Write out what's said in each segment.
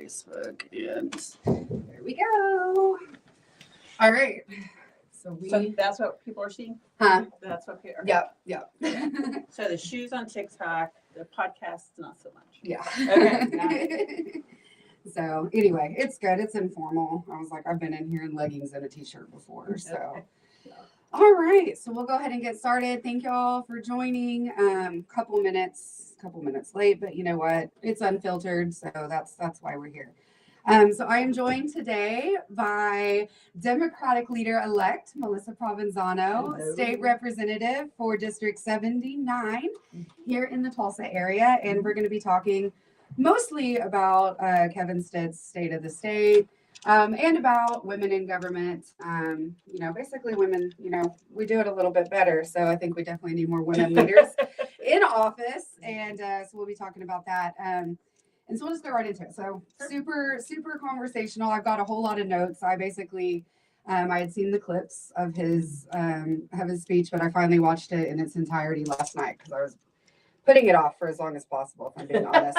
Facebook, and there we go. All right. So that's what people are seeing? Huh? That's what people are. Yep. So the shoes on TikTok, the podcast, not so much. Yeah. Okay. Got it. So anyway, it's good. It's informal. I was like, I've been in here in leggings and a t-shirt before. So Okay. all right. So we'll go ahead and get started. Thank y'all for joining. Couple minutes late, but you know what? It's unfiltered, so that's why we're here. So I am joined today by Democratic Leader-elect Melissa Provenzano, Hello. State Representative for District 79 here in the Tulsa area. And we're going to be talking mostly about Kevin Stitt's State of the State and about women in government. Basically women, we do it a little bit better. So I think we definitely need more women leaders in office. And so we'll be talking about that. And so we'll just go right into it. So super conversational. I've got a whole lot of notes. I basically, I had seen the clips of his speech, but I finally watched it in its entirety last night because I was putting it off for as long as possible, if I'm being honest.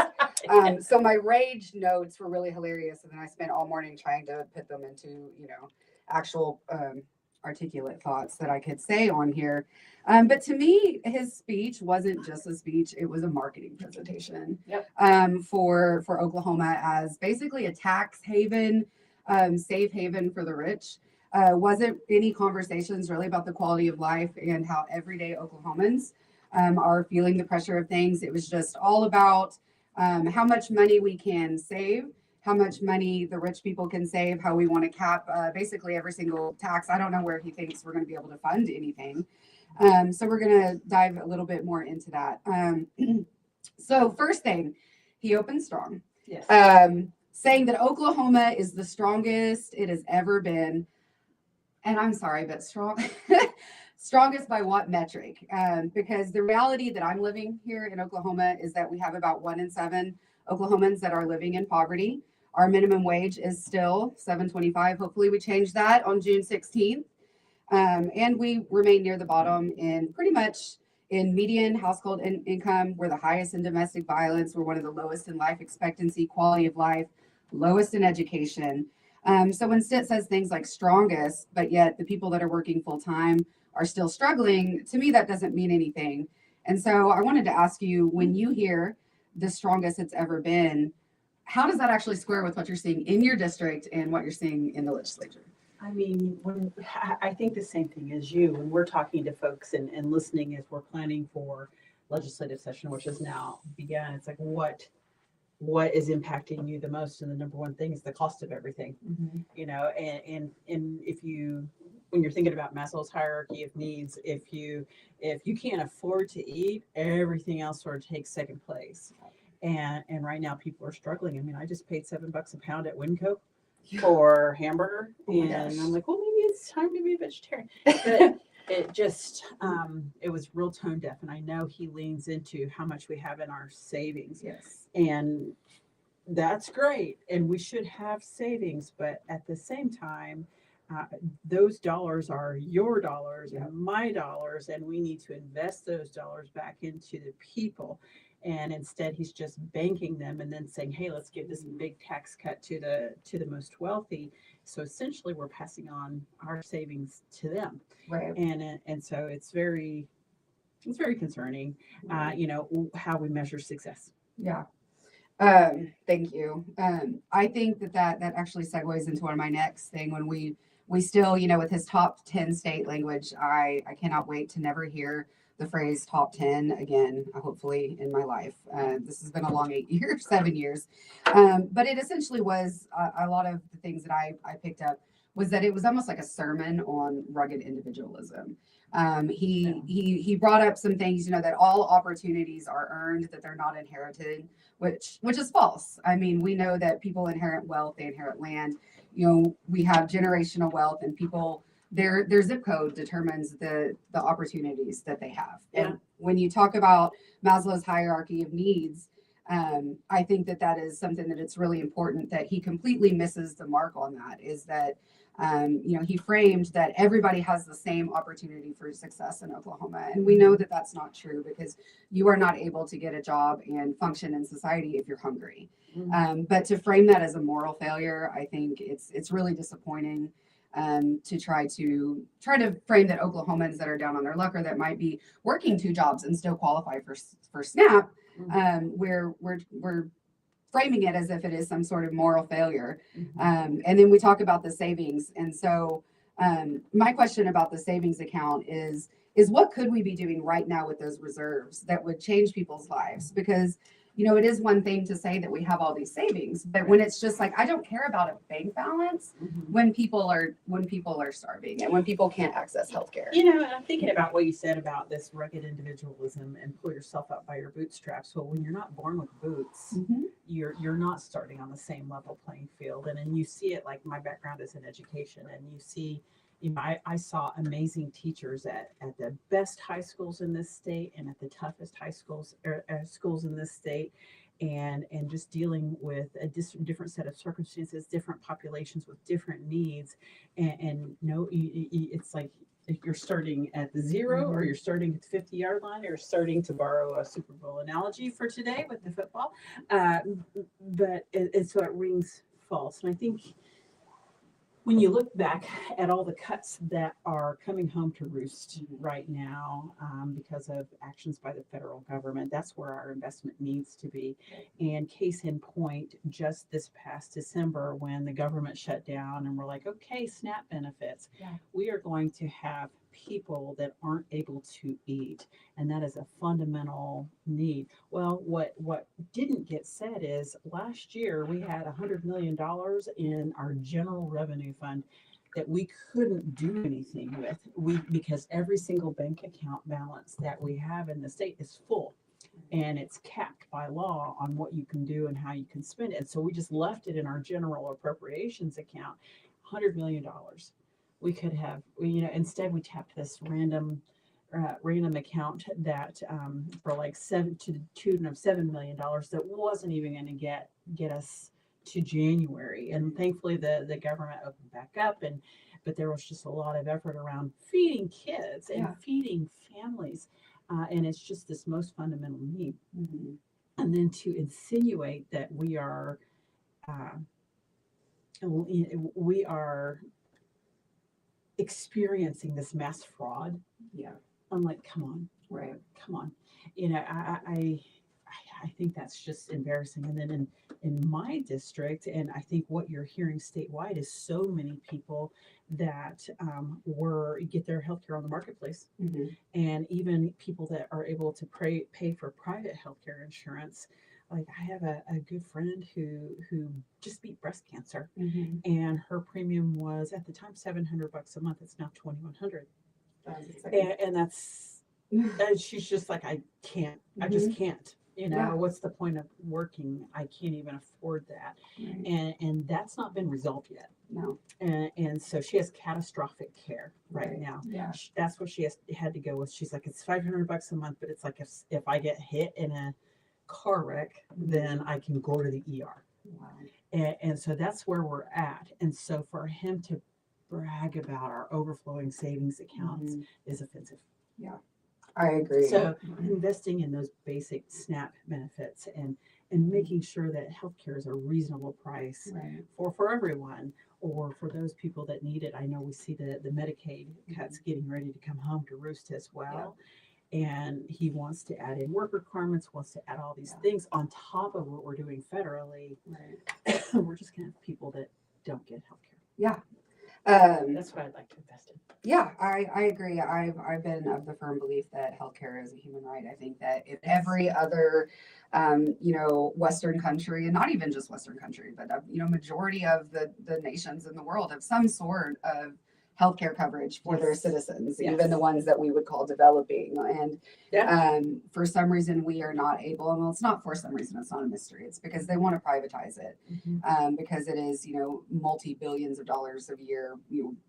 So my rage notes were really hilarious. And then I spent all morning trying to put them into, actual articulate thoughts that I could say on here. But to me, his speech wasn't just a speech. It was a marketing presentation for Oklahoma as basically a tax haven, safe haven for the rich. Wasn't any conversations really about the quality of life and how everyday Oklahomans are feeling the pressure of things. It was just all about how much money we can save, how much money the rich people can save, how we want to cap basically every single tax. I don't know where he thinks we're going to be able to fund anything. So we're going to dive a little bit more into that. So first thing, he opened strong, saying that Oklahoma is the strongest it has ever been. And I'm sorry, but strongest by what metric? Because the reality that I'm living here in Oklahoma is that we have about 1 in 7 Oklahomans that are living in poverty. Our minimum wage is still $7.25. Hopefully we change that on June 16th. And we remain near the bottom in pretty much in median household income. We're the highest in domestic violence. We're one of the lowest in life expectancy, quality of life, lowest in education. So when Stitt says things like strongest, but yet the people that are working full time are still struggling, to me, that doesn't mean anything. And so I wanted to ask you, when you hear the strongest it's ever been, how does that actually square with what you're seeing in your district and what you're seeing in the legislature? I mean, I think the same thing as you, when we're talking to folks and listening as we're planning for legislative session, which has now begun, it's like, what is impacting you the most? And the number one thing is the cost of everything, and if you, when you're thinking about Maslow's hierarchy of needs, if you can't afford to eat, everything else sort of takes second place. And right now people are struggling. I mean, I just paid $7 a pound at Winco for hamburger, and I'm like, well, maybe it's time to be a vegetarian. But it just, it was real tone deaf. And I know he leans into how much we have in our savings. Yes. And that's great. And we should have savings. But at the same time, those dollars are your dollars and my dollars. And we need to invest those dollars back into the people. And instead, he's just banking them and then saying, hey, let's give this big tax cut to the most wealthy. So essentially, we're passing on our savings to them. Right. And so it's very concerning, how we measure success. Yeah. Thank you. I think that actually segues into one of my next thing when we still, with his top 10 state language, I cannot wait to never hear the phrase top 10 again, hopefully in my life. This has been a long 7 years. But it essentially was a lot of the things that I picked up was that it was almost like a sermon on rugged individualism. He brought up some things, that all opportunities are earned, that they're not inherited, which is false. I mean, we know that people inherit wealth, they inherit land. We have generational wealth, and people, their zip code determines the opportunities that they have. Yeah. And when you talk about Maslow's hierarchy of needs, I think that is something that it's really important that he completely misses the mark on. That is that He framed that everybody has the same opportunity for success in Oklahoma. And we know that that's not true, because you are not able to get a job and function in society if you're hungry. But to frame that as a moral failure, I think it's really disappointing. To try to frame that Oklahomans that are down on their luck, or that might be working 2 jobs and still qualify for SNAP, we're framing it as if it is some sort of moral failure. And then we talk about the savings. And so my question about the savings account is what could we be doing right now with those reserves that would change people's lives? Because it is one thing to say that we have all these savings, but when it's just like, I don't care about a bank balance when people are starving and when people can't access healthcare. And I'm thinking about what you said about this rugged individualism and pull yourself up by your bootstraps. Well, when you're not born with boots, you're not starting on the same level playing field. And then you see it, like my background is in education, and you see, I saw amazing teachers at the best high schools in this state and at the toughest high schools schools in this state, and just dealing with a different set of circumstances, different populations with different needs, and it's like if you're starting at the 0 or you're starting at the 50-yard line, or you're starting, to borrow a Super Bowl analogy for today with the football, but so it rings false. And I think when you look back at all the cuts that are coming home to roost right now, because of actions by the federal government, that's where our investment needs to be. And case in point, just this past December, when the government shut down and we're like, okay, SNAP benefits, we are going to have people that aren't able to eat, and that is a fundamental need. Well, what didn't get said is last year we had $100 million in our general revenue fund that we couldn't do anything with, because every single bank account balance that we have in the state is full, and it's capped by law on what you can do and how you can spend it. So we just left it in our general appropriations account, $100 million. We could have, instead we tapped this random account that for like to the tune of $7 million that wasn't even going to get us to January. And thankfully the government opened back up, but there was just a lot of effort around feeding kids and feeding families, and it's just this most fundamental need. And then to insinuate that we are experiencing this mass fraud. I'm like, come on, Right. come on. I think that's just embarrassing. And then in my district, and I think what you're hearing statewide, is so many people that get their healthcare on the marketplace, and even people that are able to pay for private healthcare insurance. Like I have a good friend who just beat breast cancer, and her premium was at the time $700 a month. It's now $2,100, and that's and she's just like, I can't, I just can't. What's the point of working? I can't even afford that, and that's not been resolved yet. No. And so she has catastrophic care right now. That's what she had to go with. She's like, it's $500 a month, but it's like if I get hit in a car wreck, then I can go to the ER. Wow. And so that's where we're at. And so for him to brag about our overflowing savings accounts is offensive. Yeah, I agree. So investing in those basic SNAP benefits and making sure that healthcare is a reasonable price for everyone, or for those people that need it. I know we see the Medicaid cuts getting ready to come home to roost as well. And he wants to add in work requirements, wants to add all these things on top of what we're doing federally. We're just going to have people that don't get healthcare. That's what I'd like to invest in. Yeah, I agree. I've been of the firm belief that healthcare is a human right. I think that if every other, Western country, and not even just Western country, but majority of the nations in the world have some sort of healthcare coverage for their citizens, even the ones that we would call developing. And for some reason we are not able, and well, it's not for some reason, it's not a mystery. It's because they want to privatize it, because it is, multi-billions of dollars a year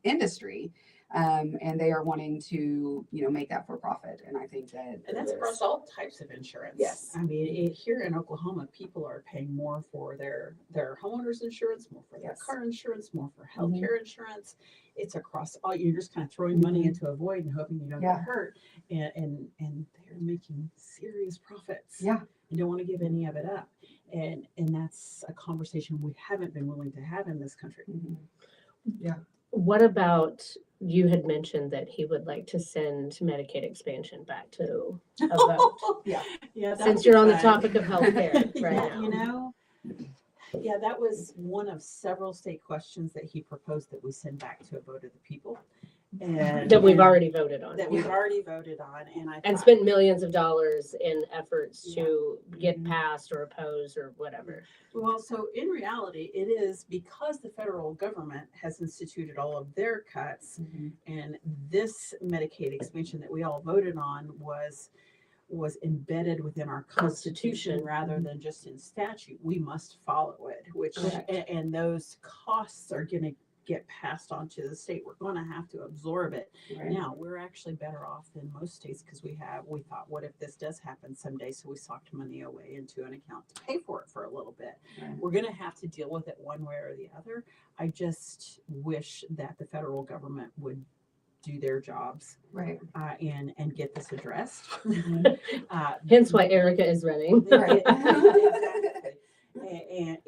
industry. And they are wanting to, make that for profit. And I think that. And that's across all types of insurance. Yes. I mean, here in Oklahoma, people are paying more for their homeowners insurance, more for their Yes. car insurance, more for healthcare insurance. It's across all. You're just kind of throwing money into a void and hoping you don't get hurt. And they're making serious profits. Yeah. You don't want to give any of it up. And that's a conversation we haven't been willing to have in this country. Mhm. Yeah. What about, you had mentioned that he would like to send Medicaid expansion back to a vote. Yeah. Yeah. Since you're on the topic of healthcare right now. Yeah, that was one of several state questions that he proposed that we send back to a vote of the people. And That we've already voted on. that we've already voted on, and spent millions of dollars in efforts to get passed or oppose or whatever. Well, so in reality, it is because the federal government has instituted all of their cuts, and this Medicaid expansion that we all voted on was embedded within our Constitution rather than just in statute. We must follow it, which and those costs are going to get passed on to the state. We're going to have to absorb it. Right. Now, we're actually better off than most states because we thought, what if this does happen someday? So we socked money away into an account to pay for it for a little bit. Right. We're going to have to deal with it one way or the other. I just wish that the federal government would do their jobs Right. and get this addressed. Hence why Erica is running. Right. Exactly.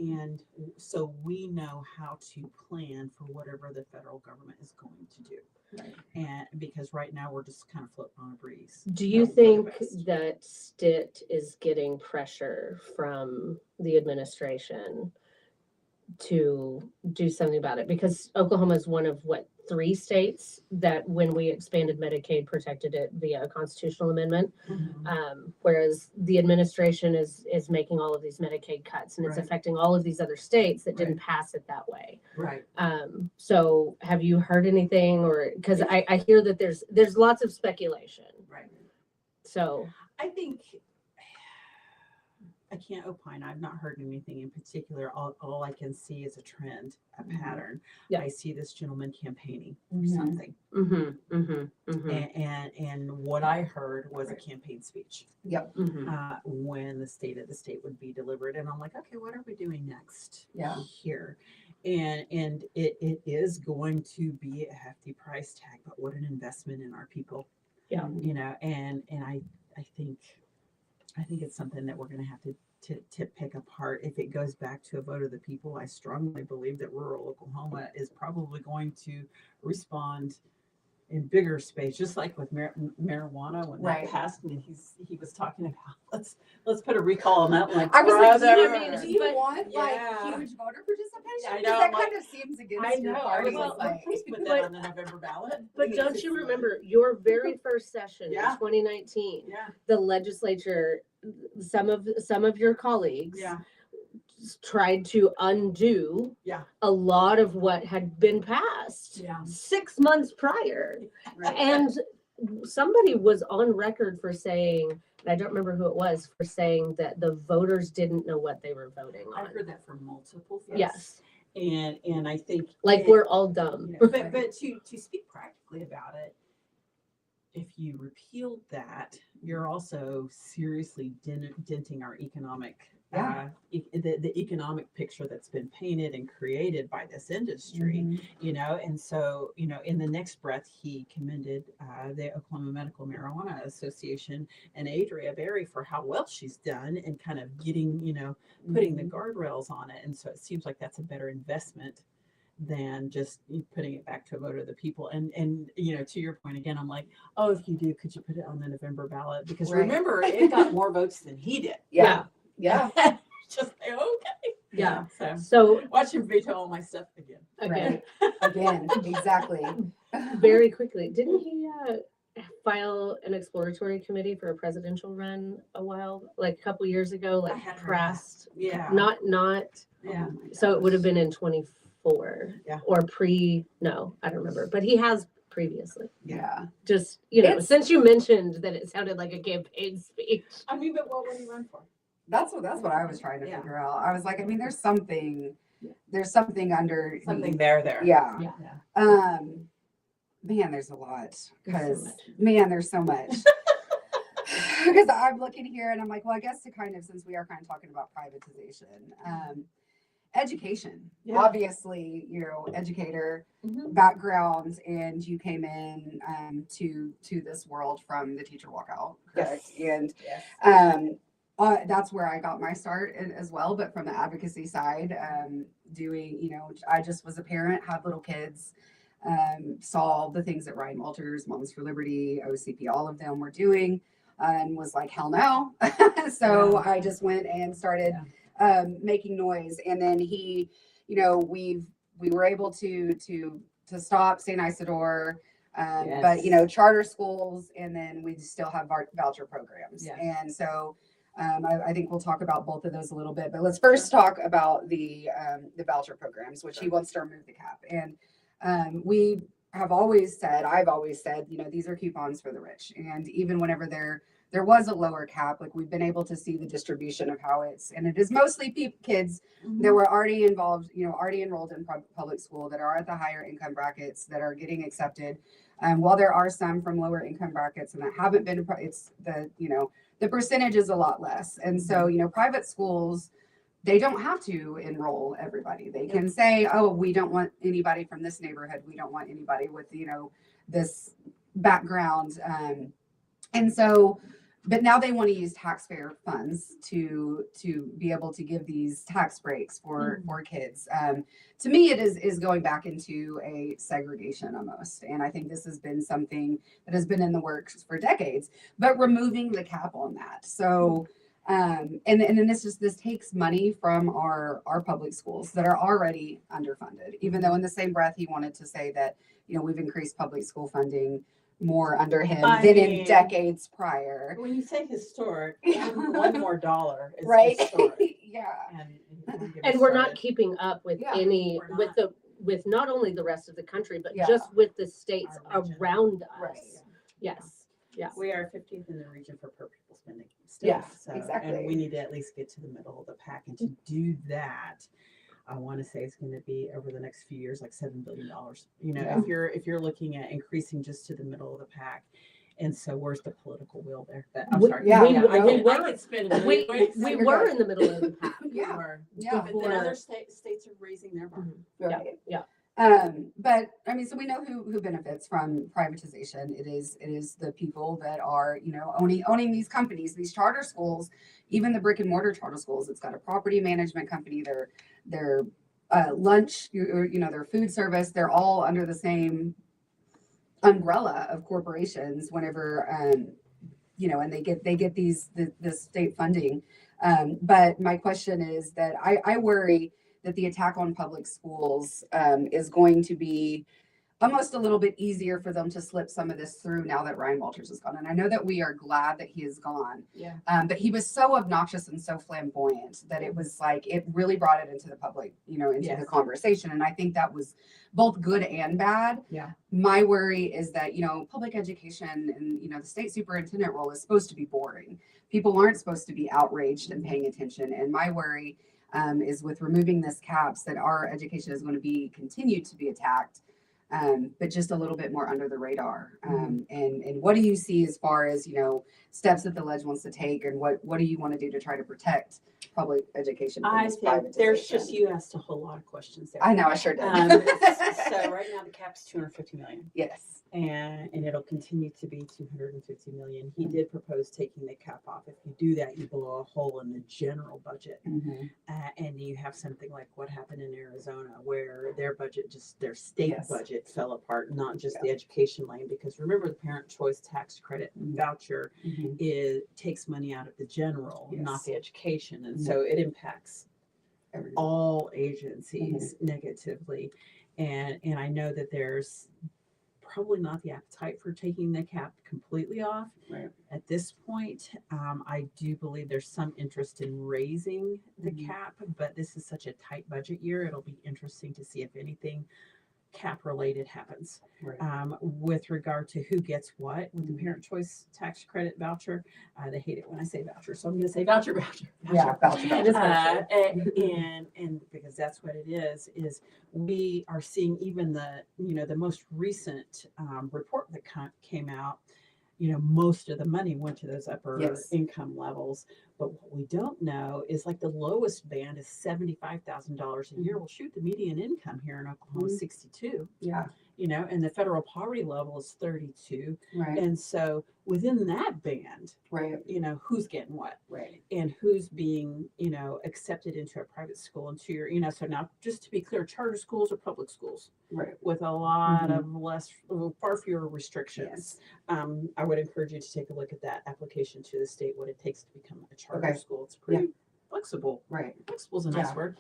And so we know how to plan for whatever the federal government is going to do. Right. And because right now we're just kind of floating on a breeze. Do you think that Stitt is getting pressure from the administration to do something about it? Because Oklahoma is one of 3 states that when we expanded Medicaid protected it via a constitutional amendment, whereas the administration is making all of these Medicaid cuts and it's affecting all of these other states that didn't pass it that way. Right. So have you heard anything, or because I hear that there's lots of speculation. Right. So I think I can't opine. I've not heard anything in particular. All I can see is a trend, a pattern. Yeah. I see this gentleman campaigning for something. And what I heard was a campaign speech. Yep. When the state would be delivered, and I'm like, okay, what are we doing next? Yeah. Here, and it is going to be a hefty price tag, but what an investment in our people. Yeah. And I think it's something that we're going to have to pick apart. If it goes back to a vote of the people, I strongly believe that rural Oklahoma is probably going to respond in bigger space, just like with marijuana when that passed, and he was talking about let's put a recall on that. Like, I was brother. like, do you want huge voter participation? I know, That like, kind of seems against I your know. party. Well, Please put that on the November ballot. But don't you remember your very first session in 2019? Yeah. The legislature, some of your colleagues tried to undo a lot of what had been passed 6 months prior. Right. And somebody was on record for saying, and I don't remember who it was, for saying that the voters didn't know what they were voting I on. heard that from multiple folks. Yes. And I think We're all dumb. but to speak practically about it, if you repealed that, you're also seriously denting our economic the economic picture that's been painted and created by this industry, and so, in the next breath, he commended the Oklahoma Medical Marijuana Association and Adria Berry for how well she's done and kind of getting, putting the guardrails on it. And so it seems like that's a better investment than just putting it back to a vote of the people. And to your point again, I'm like, oh, if you do, could you put it on the November ballot? Because remember, it got more votes than he did. Yeah. Just like, okay. Yeah. So watch him veto all my stuff again. Again. Again, exactly. Very quickly, didn't he file an exploratory committee for a presidential run a couple years ago, pressed? Yeah. Not. Yeah. So it would have been in 24. Yeah. Or no, I don't remember. But he has previously. Yeah. Just, since you mentioned that it sounded like a campaign speech. I mean, but what would he run for? That's what I was trying to figure out. I was like, I mean, there's something under something there. Yeah. Man, there's a lot. There's so Because, much. man, there's so much. Because I'm looking here and I'm like, well, I guess to kind of, since we are kind of talking about privatization, education, Yeah. obviously, educator Mhm. background, and you came in to this world from the teacher walkout, correct? And Yes. that's where I got my start as well, but from the advocacy side, doing, I just was a parent, had little kids, saw the things that Ryan Walters, Moms for Liberty, OCP, all of them were doing, and was like, hell no. So I just went and started making noise. And then we were able to stop St. Isidore, but charter schools, and then we still have voucher programs. Yeah. And so I think we'll talk about both of those a little bit, but let's first talk about the voucher programs, which he wants to remove the cap. And we have always said, I've always said, these are coupons for the rich. And even whenever there was a lower cap, like we've been able to see the distribution of how and it is mostly kids that were already involved, already enrolled in public school, that are at the higher income brackets, that are getting accepted. While there are some from lower income brackets and that haven't been, it's the percentage is a lot less. And so, private schools, they don't have to enroll everybody. They can say, oh, we don't want anybody from this neighborhood. We don't want anybody with, this background. And so, but now they want to use taxpayer funds to be able to give these tax breaks for kids. To me, it is going back into a segregation almost. And I think this has been something that has been in the works for decades, but removing the cap on that. So, and then this takes money from our public schools that are already underfunded, even though in the same breath he wanted to say that, we've increased public school funding more under him than in decades prior. When you say historic, one more dollar is Right. historic. Yeah. And we're not keeping up with Yeah, with not only the rest of the country, but Yeah. just with the states Our region. around us. Right. Yes. Yeah. We are 15th in the region for per pupil spending. Still. Yeah, exactly. And we need to at least get to the middle of the pack. And to do that, I want to say it's going to be over the next few years, like $7 billion. Yeah. If you're looking at increasing just to the middle of the pack. And so where's the political will there? But I'm sorry. Yeah. I could spend a We million were in the middle of the pack. Yeah. Yeah. But then Before- other states are raising their bar. Right. Yeah. But I mean, so we know who benefits from privatization. It is the people that are, owning these companies, these charter schools, even the brick and mortar charter schools. It's got a property management company, their lunch, their food service, they're all under the same umbrella of corporations whenever, and they get the state funding. But my question is that I worry that the attack on public schools is going to be almost a little bit easier for them to slip some of this through now that Ryan Walters is gone. And I know that we are glad that he is gone. Yeah. But he was so obnoxious and so flamboyant that it was like, it really brought it into the public, into Yes. the conversation. And I think that was both good and bad. Yeah. My worry is that, public education and, the state superintendent role is supposed to be boring. People aren't supposed to be outraged and paying attention. And my worry is with removing this caps that our education is going to be continued to be attacked, but just a little bit more under the radar. And what do you see as far as steps that the ledge wants to take, and what do you want to do to try to protect public education from I this think there's privatization? just, you asked a whole lot of questions there. I know, I sure did. So right now the cap's 250 million. Yes. And it'll continue to be 250 million. He did propose taking the cap off. If you do that, you blow a hole in the general budget. And you have something like what happened in Arizona, where their state Yes. budget fell apart, not just the education lane. Because remember, the parent choice tax credit voucher takes money out of the general, not the education. And so it impacts all agencies negatively. And I know that there's probably not the appetite for taking the cap completely off at this point. I do believe there's some interest in raising the cap, but this is such a tight budget year. It'll be interesting to see if anything cap related happens. Right. With regard to who gets what with the parent choice tax credit voucher, they hate it when I say voucher, so I'm going to say voucher. Yeah, voucher, It is voucher. And because that's what it is we are seeing even the most recent report that came out. Most of the money went to those upper Yes. income levels. But what we don't know is like the lowest band is $75,000 a year. Well, shoot, the median income here in Oklahoma is 62, Yeah. and the federal poverty level is 32. Right. And so within that band, Right. who's getting what Right. and who's being, accepted into a private school and to your, so now just to be clear, charter schools or public schools Right. with a lot Mhm. of far fewer restrictions. Yes. I would encourage you to take a look at that application to the state, what it takes to become a charter Okay. school. It's pretty flexible. Right. Flexible is a nice Yeah. word.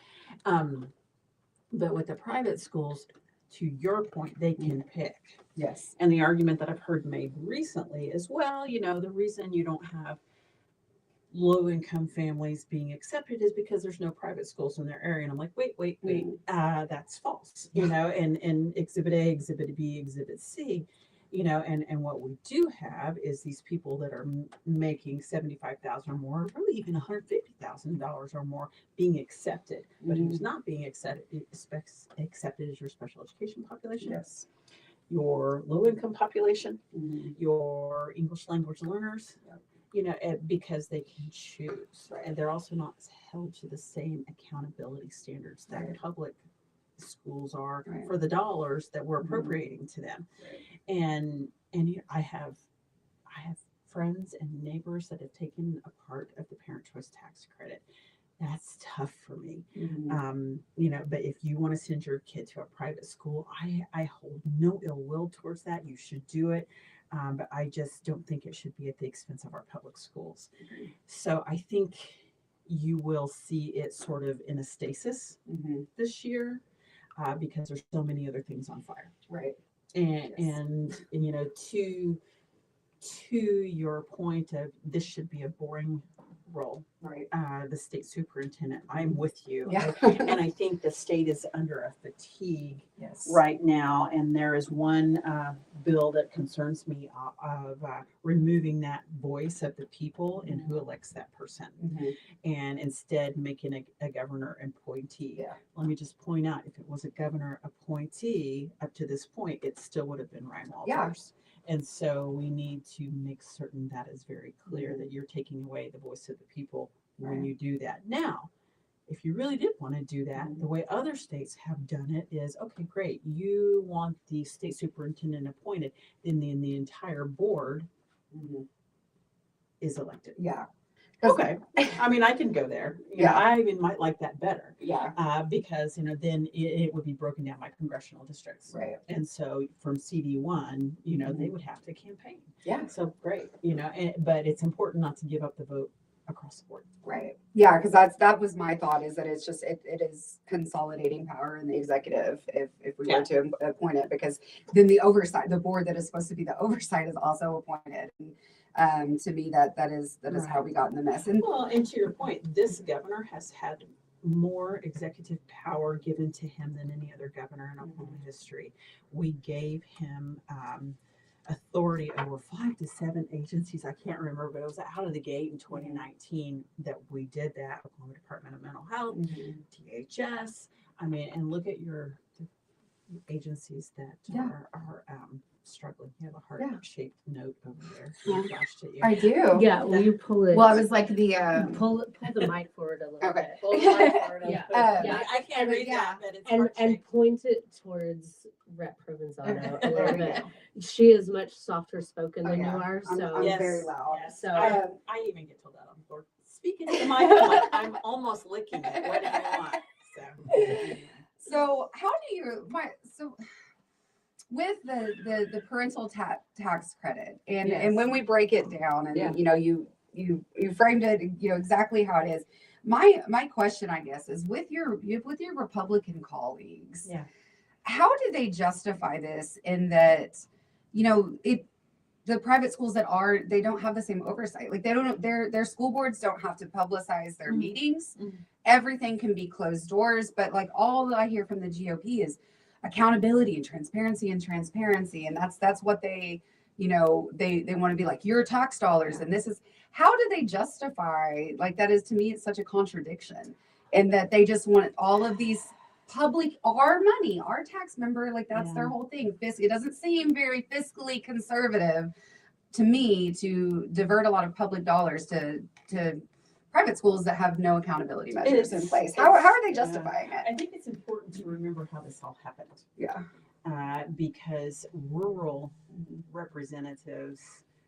But with the private schools, to your point, they can pick. Yes. And the argument that I've heard made recently is, well, the reason you don't have low income families being accepted is because there's no private schools in their area. And I'm like, wait, that's false. And Exhibit A, Exhibit B, Exhibit C, and what we do have is these people that are making $75,000 or more, really even $150,000 or more being accepted. But who's not being accepted is your special education population. Yes. Your low income population, Mhm. your English language learners, because they can choose. Right. And they're also not held to the same accountability standards that Right. public schools are Right. for the dollars that we're Mhm. appropriating to them. Right. And I have friends and neighbors that have taken a part of the parent choice tax credit. That's tough for me. Mhm. But if you want to send your kid to a private school, I hold no ill will towards that. You should do it. But I just don't think it should be at the expense of our public schools. Agreed. So I think you will see it sort of in a stasis Mhm. this year because there's so many other things on fire. Right. And, Yes. and to your point of this should be a boring role. Right. The state superintendent, I'm with you. Yeah. And I think the state is under a fatigue Yes. right now. And there is one bill that concerns me of removing that voice of the people and who elects that person, Mhm. and instead making a governor appointee. Yeah. Let me just point out, if it was a governor appointee up to this point, it still would have been Ryan Walters. And so we need to make certain that is very clear that you're taking away the voice of the people when Right. you do that. Now, if you really did want to do that, the way other states have done it is, okay, great. You want the state superintendent appointed, then the entire board Mhm. is elected. Yeah. Okay. I mean, I can go there. I even might like that better. Yeah. Because, then it would be broken down by congressional districts. Right. And so from CD1, they would have to campaign. Yeah. So great, but it's important not to give up the vote across the board. Right. Yeah, because that was my thought, is that it's just it is consolidating power in the executive if we were to appoint it, because then the board that is supposed to be the oversight is also appointed. And to me that is how we got in the mess. And Well, and to your point, this governor has had more executive power given to him than any other governor in Oklahoma history. We gave him authority over 5 to 7 agencies. I can't remember, but it was out of the gate in 2019 that we did that. Oklahoma Department of Mental Health, DHS. I mean, and look at your agencies that are struggling. You have a heart-shaped note over there. Yeah. I flashed at you. I do. Yeah, will you pull it? Well, I was like the pull the mic forward a little Okay. bit. Pull the mic forward. Yeah. Yeah. I can't read Yeah. that, but it's And heart-shaped. point it towards Rep Provenzano a There little we bit. go. She is much softer spoken Oh, than yeah. you are, I'm so Yes. very loud. Yes. So- I even get told that on the floor. Speaking to the mic, I'm like, I'm almost licking it. What do you want? So how do you with the parental tax credit and when we break it down and you framed it exactly how it is. My question, I guess, is with your Republican colleagues, how do they justify this in that the private schools they don't have the same oversight, like their school boards don't have to publicize their meetings. Everything can be closed doors, but like all that I hear from the GOP is accountability and transparency. And that's what they, they want to be like, your tax dollars. And this is, how do they justify, like, that is, to me, it's such a contradiction. And that they just want all of these our money, our tax member, like that's their whole thing. It doesn't seem very fiscally conservative to me to divert a lot of public dollars to private schools that have no accountability measures in place. How are they justifying it? I think it's important to remember how this all happened. Yeah. Because rural representatives,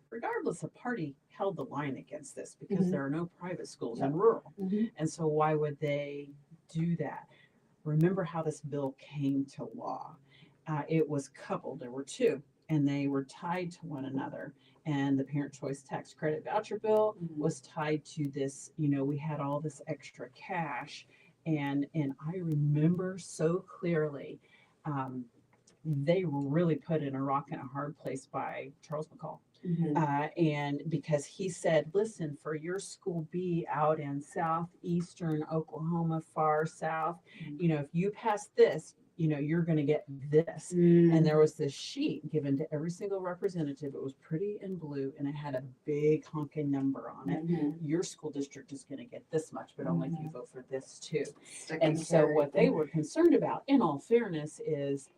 regardless of party, held the line against this because there are no private schools in rural. And so why would they do that? Remember how this bill came to law. It was coupled, there were two, and they were tied to one another. And the Parent Choice Tax Credit Voucher Bill was tied to this, we had all this extra cash. And I remember so clearly, they were really put in a rock and a hard place by Charles McCall. And because he said, listen, for your school B out in southeastern Oklahoma, far south, if you pass this, you're going to get this. And there was this sheet given to every single representative. It was pretty in blue and it had a big honking number on it. Your school district is going to get this much, but only if you vote for this too. And so what they were concerned about, in all fairness, is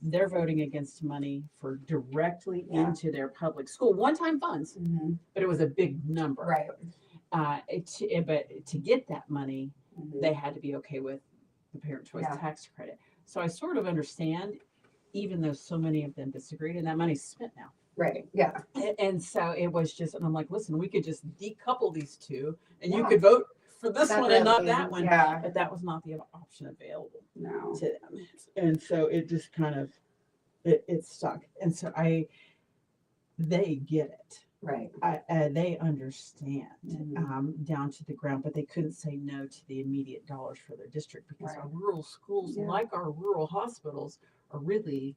they're voting against money for directly into their public school one-time funds, but it was a big number. Right. But to get that money, they had to be okay with the Parent Choice Tax Credit. So I sort of understand, even though so many of them disagreed, and that money's spent now. Right. Yeah. And so it was just, and I'm like, listen, we could just decouple these two, and you could vote for this one and not that one. Yeah. But that was not the option available No. to them. And so it just kind of, it stuck. And so they get it. Right. They understand down to the ground, but they couldn't say no to the immediate dollars for their district because our rural schools, like our rural hospitals, are really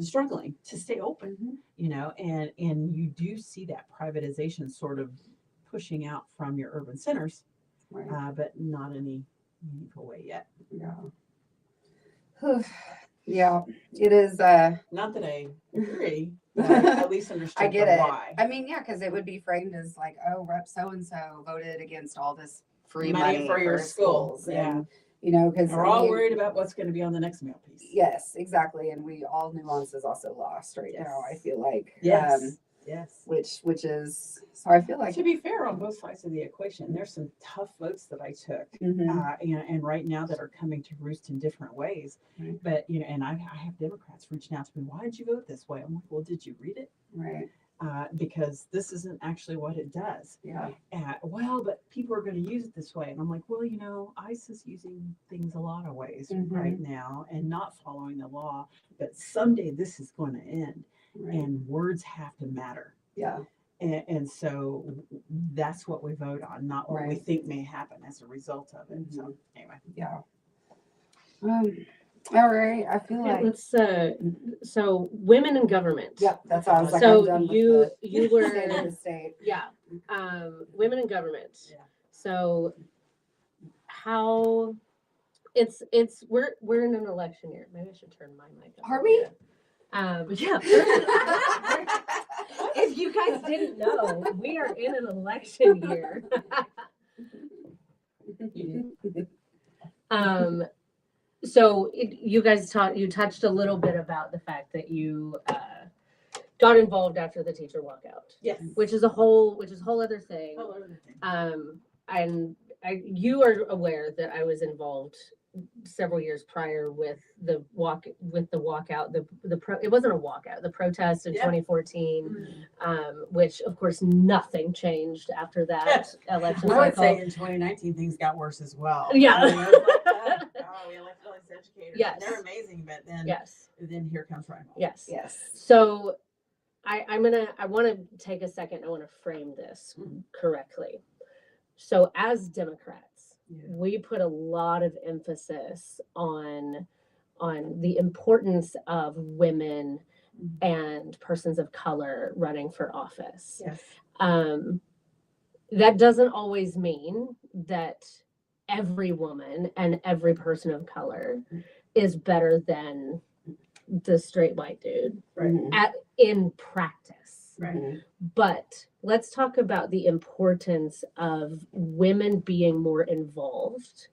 struggling to stay open, and you do see that privatization sort of pushing out from your urban centers, but not any meaningful way yet. Yeah. Yeah, it is. Not that I agree, but I at least understand I get it. why. I mean, yeah, because it would be framed as like, oh, Rep so and so voted against all this free Money money for your schools. and because We're all worried about what's going to be on the next meal piece. Yes, exactly, and we all nuance is also lost right now. I feel like Yes. which is so. I feel like To be fair, on both sides of the equation, there's some tough votes that I took, and right now that are coming to roost in different ways. Right. But and I have Democrats reaching out to me. Why did you vote this way? I'm like, well, did you read it? Right. Because this isn't actually what it does. Yeah. Well, but people are going to use it this way, and I'm like, well, ICE is using things a lot of ways right now and not following the law. But someday this is going to end. Right. And words have to matter. Yeah. And so that's what we vote on, not what we Right. think may happen as a result of it. So anyway. Yeah. All right. I feel Okay, like. let's so women in government. Yep. That's how I was like. So I'm done with you the were state of the state. yeah, women in government. Yeah. So how it's we're in an election year. Maybe I should turn my mic up. Are we? Yeah. If you guys didn't know, we are in an election year. So you guys you touched a little bit about the fact that you got involved after the teacher walkout. Yes. Which is a whole other thing. Oh, everything. And you are aware that I was involved several years prior with the walkout. It wasn't a walkout. The protest in 2014, which of course nothing changed after that election I would cycle. say in 2019 things got worse as well. Yeah. I mean, it was like, we elected all these educators. Yes. They're amazing, but then then here comes Ryan. Yes. Yes. So I want to take a second. I want to frame this correctly. So as Democrats, we put a lot of emphasis on the importance of women and persons of color running for office. Yes. That doesn't always mean that every woman and every person of color is better than the straight white dude Right. in practice. Right. But let's talk about the importance of women being more involved.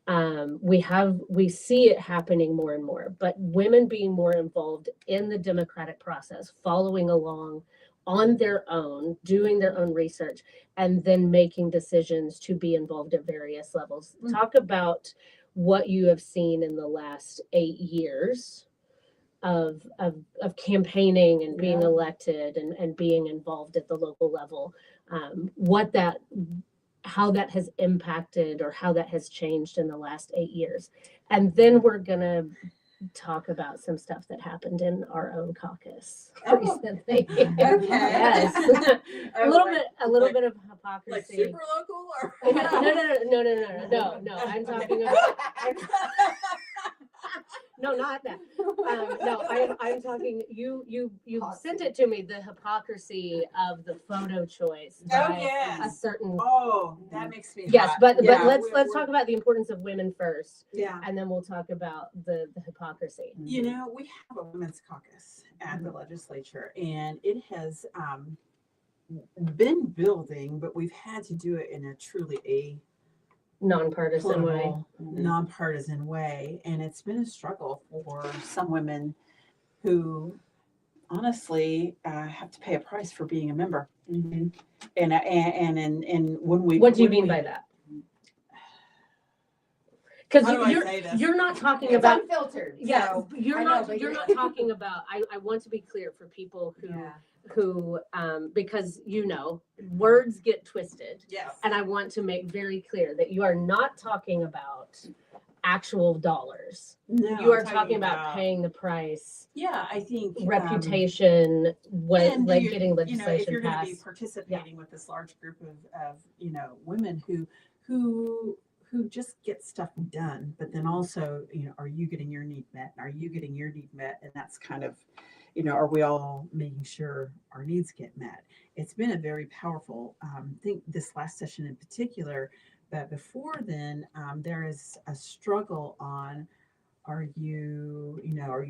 We see it happening more and more, but women being more involved in the democratic process, following along on their own, doing their own research, and then making decisions to be involved at various levels. Talk about what you have seen in the last 8 years of campaigning and being elected and being involved at the local level. How that has impacted or how that has changed in the last 8 years. And then we're gonna talk about some stuff that happened in our own caucus recently. Okay. Yes. a little bit of hypocrisy. Like super local or No. I'm talking about no, not that. I'm talking. You sent it to me. The hypocrisy of the photo choice by a certain. Oh, that makes me. Yes, hot. but Yeah, let's talk about the importance of women first. Yeah. And then we'll talk about the hypocrisy. You know, we have a women's caucus at the legislature, and it has been building, but we've had to do it in a truly Nonpartisan way. nonpartisan way, and it's been a struggle for some women who honestly have to pay a price for being a member. And when we What do you mean by that? Because How do I say this? you're not talking It's about unfiltered. yeah, so you're I know, not but you're you're- not talking about I want to be clear for people who because words get twisted. Yes. And I want to make very clear that you are not talking about actual dollars. No, You are I'm talking about paying the price, Yeah, I think reputation, and getting if legislation you're going to be passed. participating with this large group of women who just get stuff done, but then also are you getting your need met? Are you getting your need met? And that's kind of are we all making sure our needs get met? It's been a very powerful thing this last session in particular. But before then, there is a struggle on are you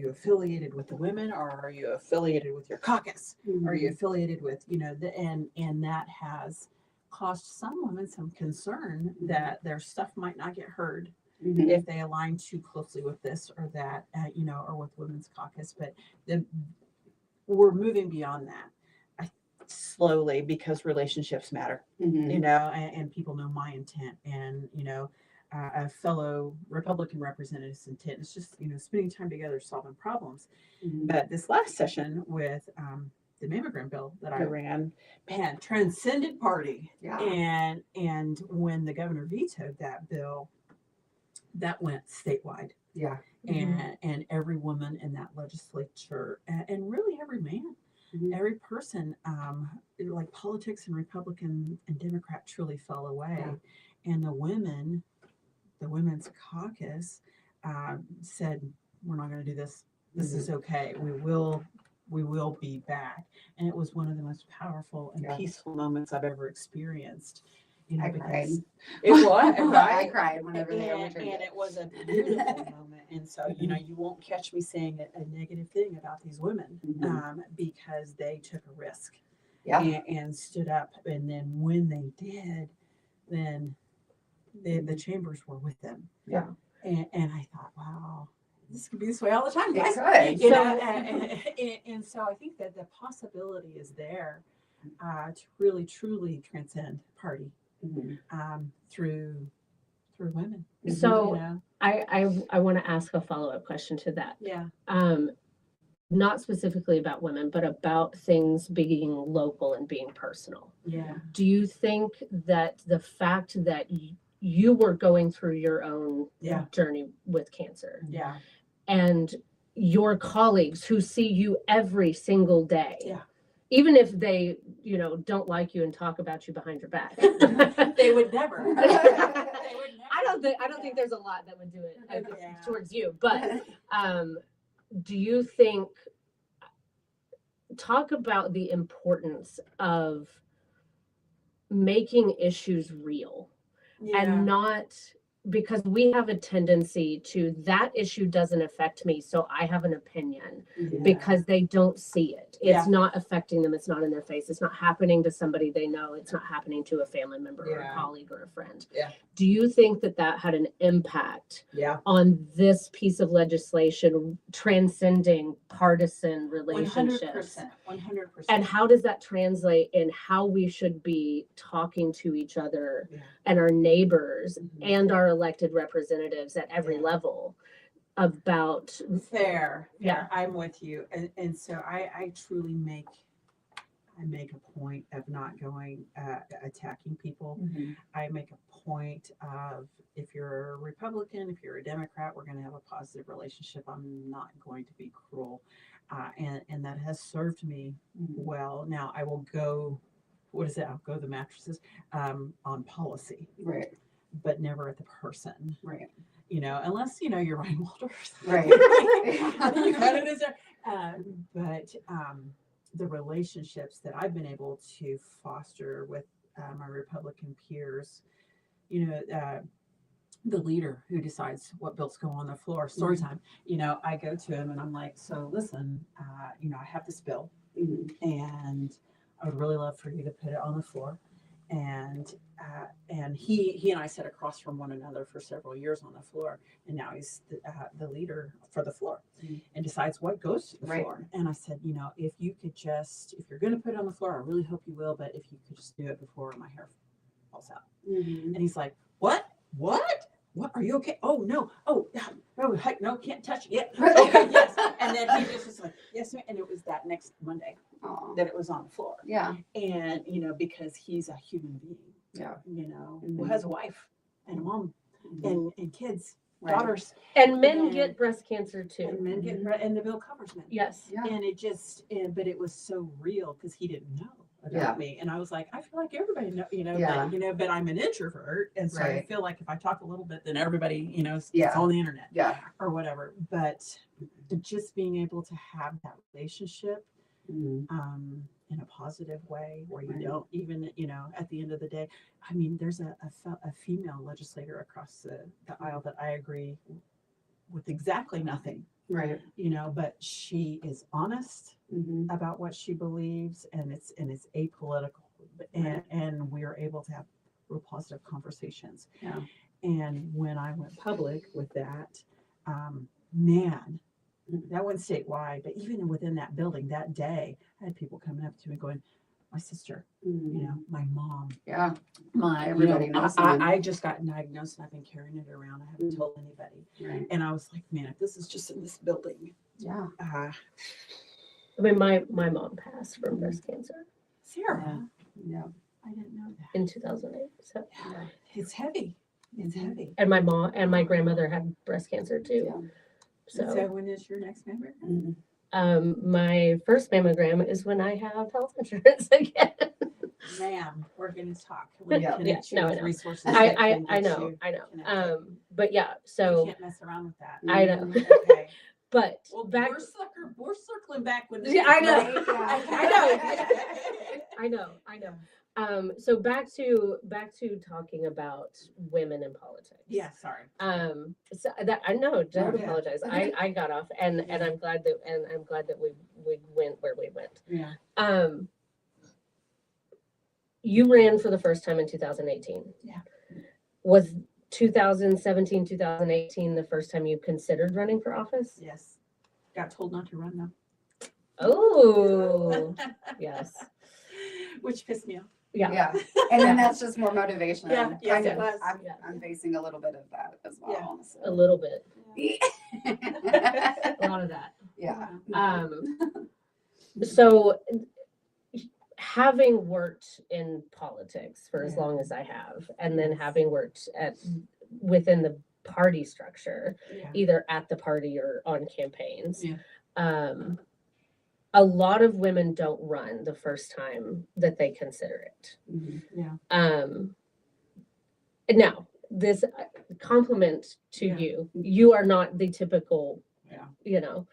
affiliated with the women or are you affiliated with your caucus? Are you affiliated with and that has caused some women some concern that their stuff might not get heard if they align too closely with this or that, or with women's caucus. But we're moving beyond that slowly because relationships matter, and people know my intent and, a fellow Republican representative's intent. It's just, spending time together, solving problems. But this last session with the mammogram bill that I ran, man, transcended party. Yeah. And when the governor vetoed that bill, that went statewide. Yeah. And every woman in that legislature, and really every man, every person, like politics and Republican and Democrat truly fell away. Yeah. And the women's caucus said, we're not going to do this. This is okay. We will be back. And it was one of the most powerful and peaceful moments I've ever experienced. I cried. It was, right? I cried whenever they overturned and it was a beautiful moment. And so, you won't catch me saying a negative thing about these women because they took a risk and stood up. And then when they did, then the chambers were with them. Yeah. And I thought, wow, this could be this way all the time, guys. It could. And so I think that the possibility is there to really, truly transcend party through women. So I want to ask a follow-up question to that. Yeah. Not specifically about women, but about things being local and being personal. Yeah. Do you think that the fact that you were going through your own journey with cancer and your colleagues who see you every single day, even if they, don't like you and talk about you behind your back, they would never. I don't think there's a lot that would do it towards you, but do you think, talk about the importance of making issues real and not because we have a tendency to, that issue doesn't affect me, so I have an opinion, Yeah. because they don't see it. Yeah. It's not affecting them. It's not in their face. It's not happening to somebody they know. It's not happening to a family member or a Yeah. colleague or a friend. Yeah. Do you think that that had an impact Yeah. on this piece of legislation transcending partisan relationships? 100%. And how does that translate in how we should be talking to each other Yeah. and our neighbors Mhm. and our elected representatives at every Yeah. level about Fair. Yeah. I'm with you. And so I truly make a point of not going attacking people. I make a point of, if you're a Republican, if you're a Democrat, we're going to have a positive relationship. I'm not going to be cruel. And that has served me well. Now I will go, what is it? I'll go the mattresses on policy, Right. but never at the person. Right. You know, unless, you know, you're Ryan Walters. Right. You got it as but the relationships that I've been able to foster with my Republican peers, you know, the leader who decides what bills go on the floor, story time, you know, I go to him and I'm like, so listen, you know, I have this bill and I would really love for you to put it on the floor. And he and I sat across from one another for several years on the floor, and now he's the leader for the floor and decides what goes to the floor. And I said, you know, if you're going to put it on the floor, I really hope you will, but if you could just do it before my hair falls out. And he's like, what? Are you okay? Oh, no. Oh, heck, no, can't touch it yet. Okay, yes. And then he just was like, yes, ma'am. And it was that next Monday that it was on the floor. Yeah. And, you know, because he's a human being, you know, who has a wife and a mom and kids, daughters. And men get breast cancer too. And men get, and the bill covers men. Yes. Yeah. And it just, but it was so real because he didn't know about me. And I was like, I feel like everybody know, but I'm an introvert. And so I feel like if I talk a little bit, then everybody, you know, it's on the internet or whatever. But just being able to have that relationship in a positive way where you don't even, you know, at the end of the day, I mean, there's a female legislator across the aisle that I agree with exactly nothing. Right. You know, but she is honest about what she believes, and it's apolitical, and we are able to have real positive conversations. Yeah. And when I went public with that, man, that went statewide, but even within that building that day, I had people coming up to me going, my sister, you know, my mom. Yeah. Everybody knows. I just got diagnosed and I've been carrying it around. I haven't told anybody. Right. And I was like, man, if this is just in this building. Yeah. I mean, my mom passed from breast cancer Sarah. Yeah. I didn't know that. in 2008. So It's heavy. It's heavy. and my mom and my grandmother had breast cancer too. Yeah. So when is your next member? My first mammogram is when I have health insurance again. Ma'am, we're going to talk. Yeah. Connect Yeah, you no, with I know. resources I that can know. get you I know. But yeah, You so can't mess around with that. I know. Okay. But Well, back, we're circling back with this. Yeah, I know. Right? I know. So back to talking about women in politics. Yeah, sorry. So that I know, don't Okay. apologize. Okay. I got off, and I'm glad that we went where we went. Yeah. You ran for the first time in 2018. Yeah. Was 2017, 2018 the first time you considered running for office? Yes. Got told not to run though. Oh, yes. Which pissed me off. Yeah. Yeah. And then that's just more motivation. Yeah, yes, Kind it of. was. I'm facing a little bit of that as well. Yeah. Honestly. A little bit. Yeah. A lot of that. Yeah. So having worked in politics for as long as I have, and then having worked within the party structure, Yeah. either at the party or on campaigns, Yeah. a lot of women don't run the first time that they consider it. Yeah. Now, this compliment to you are not the typical, you know,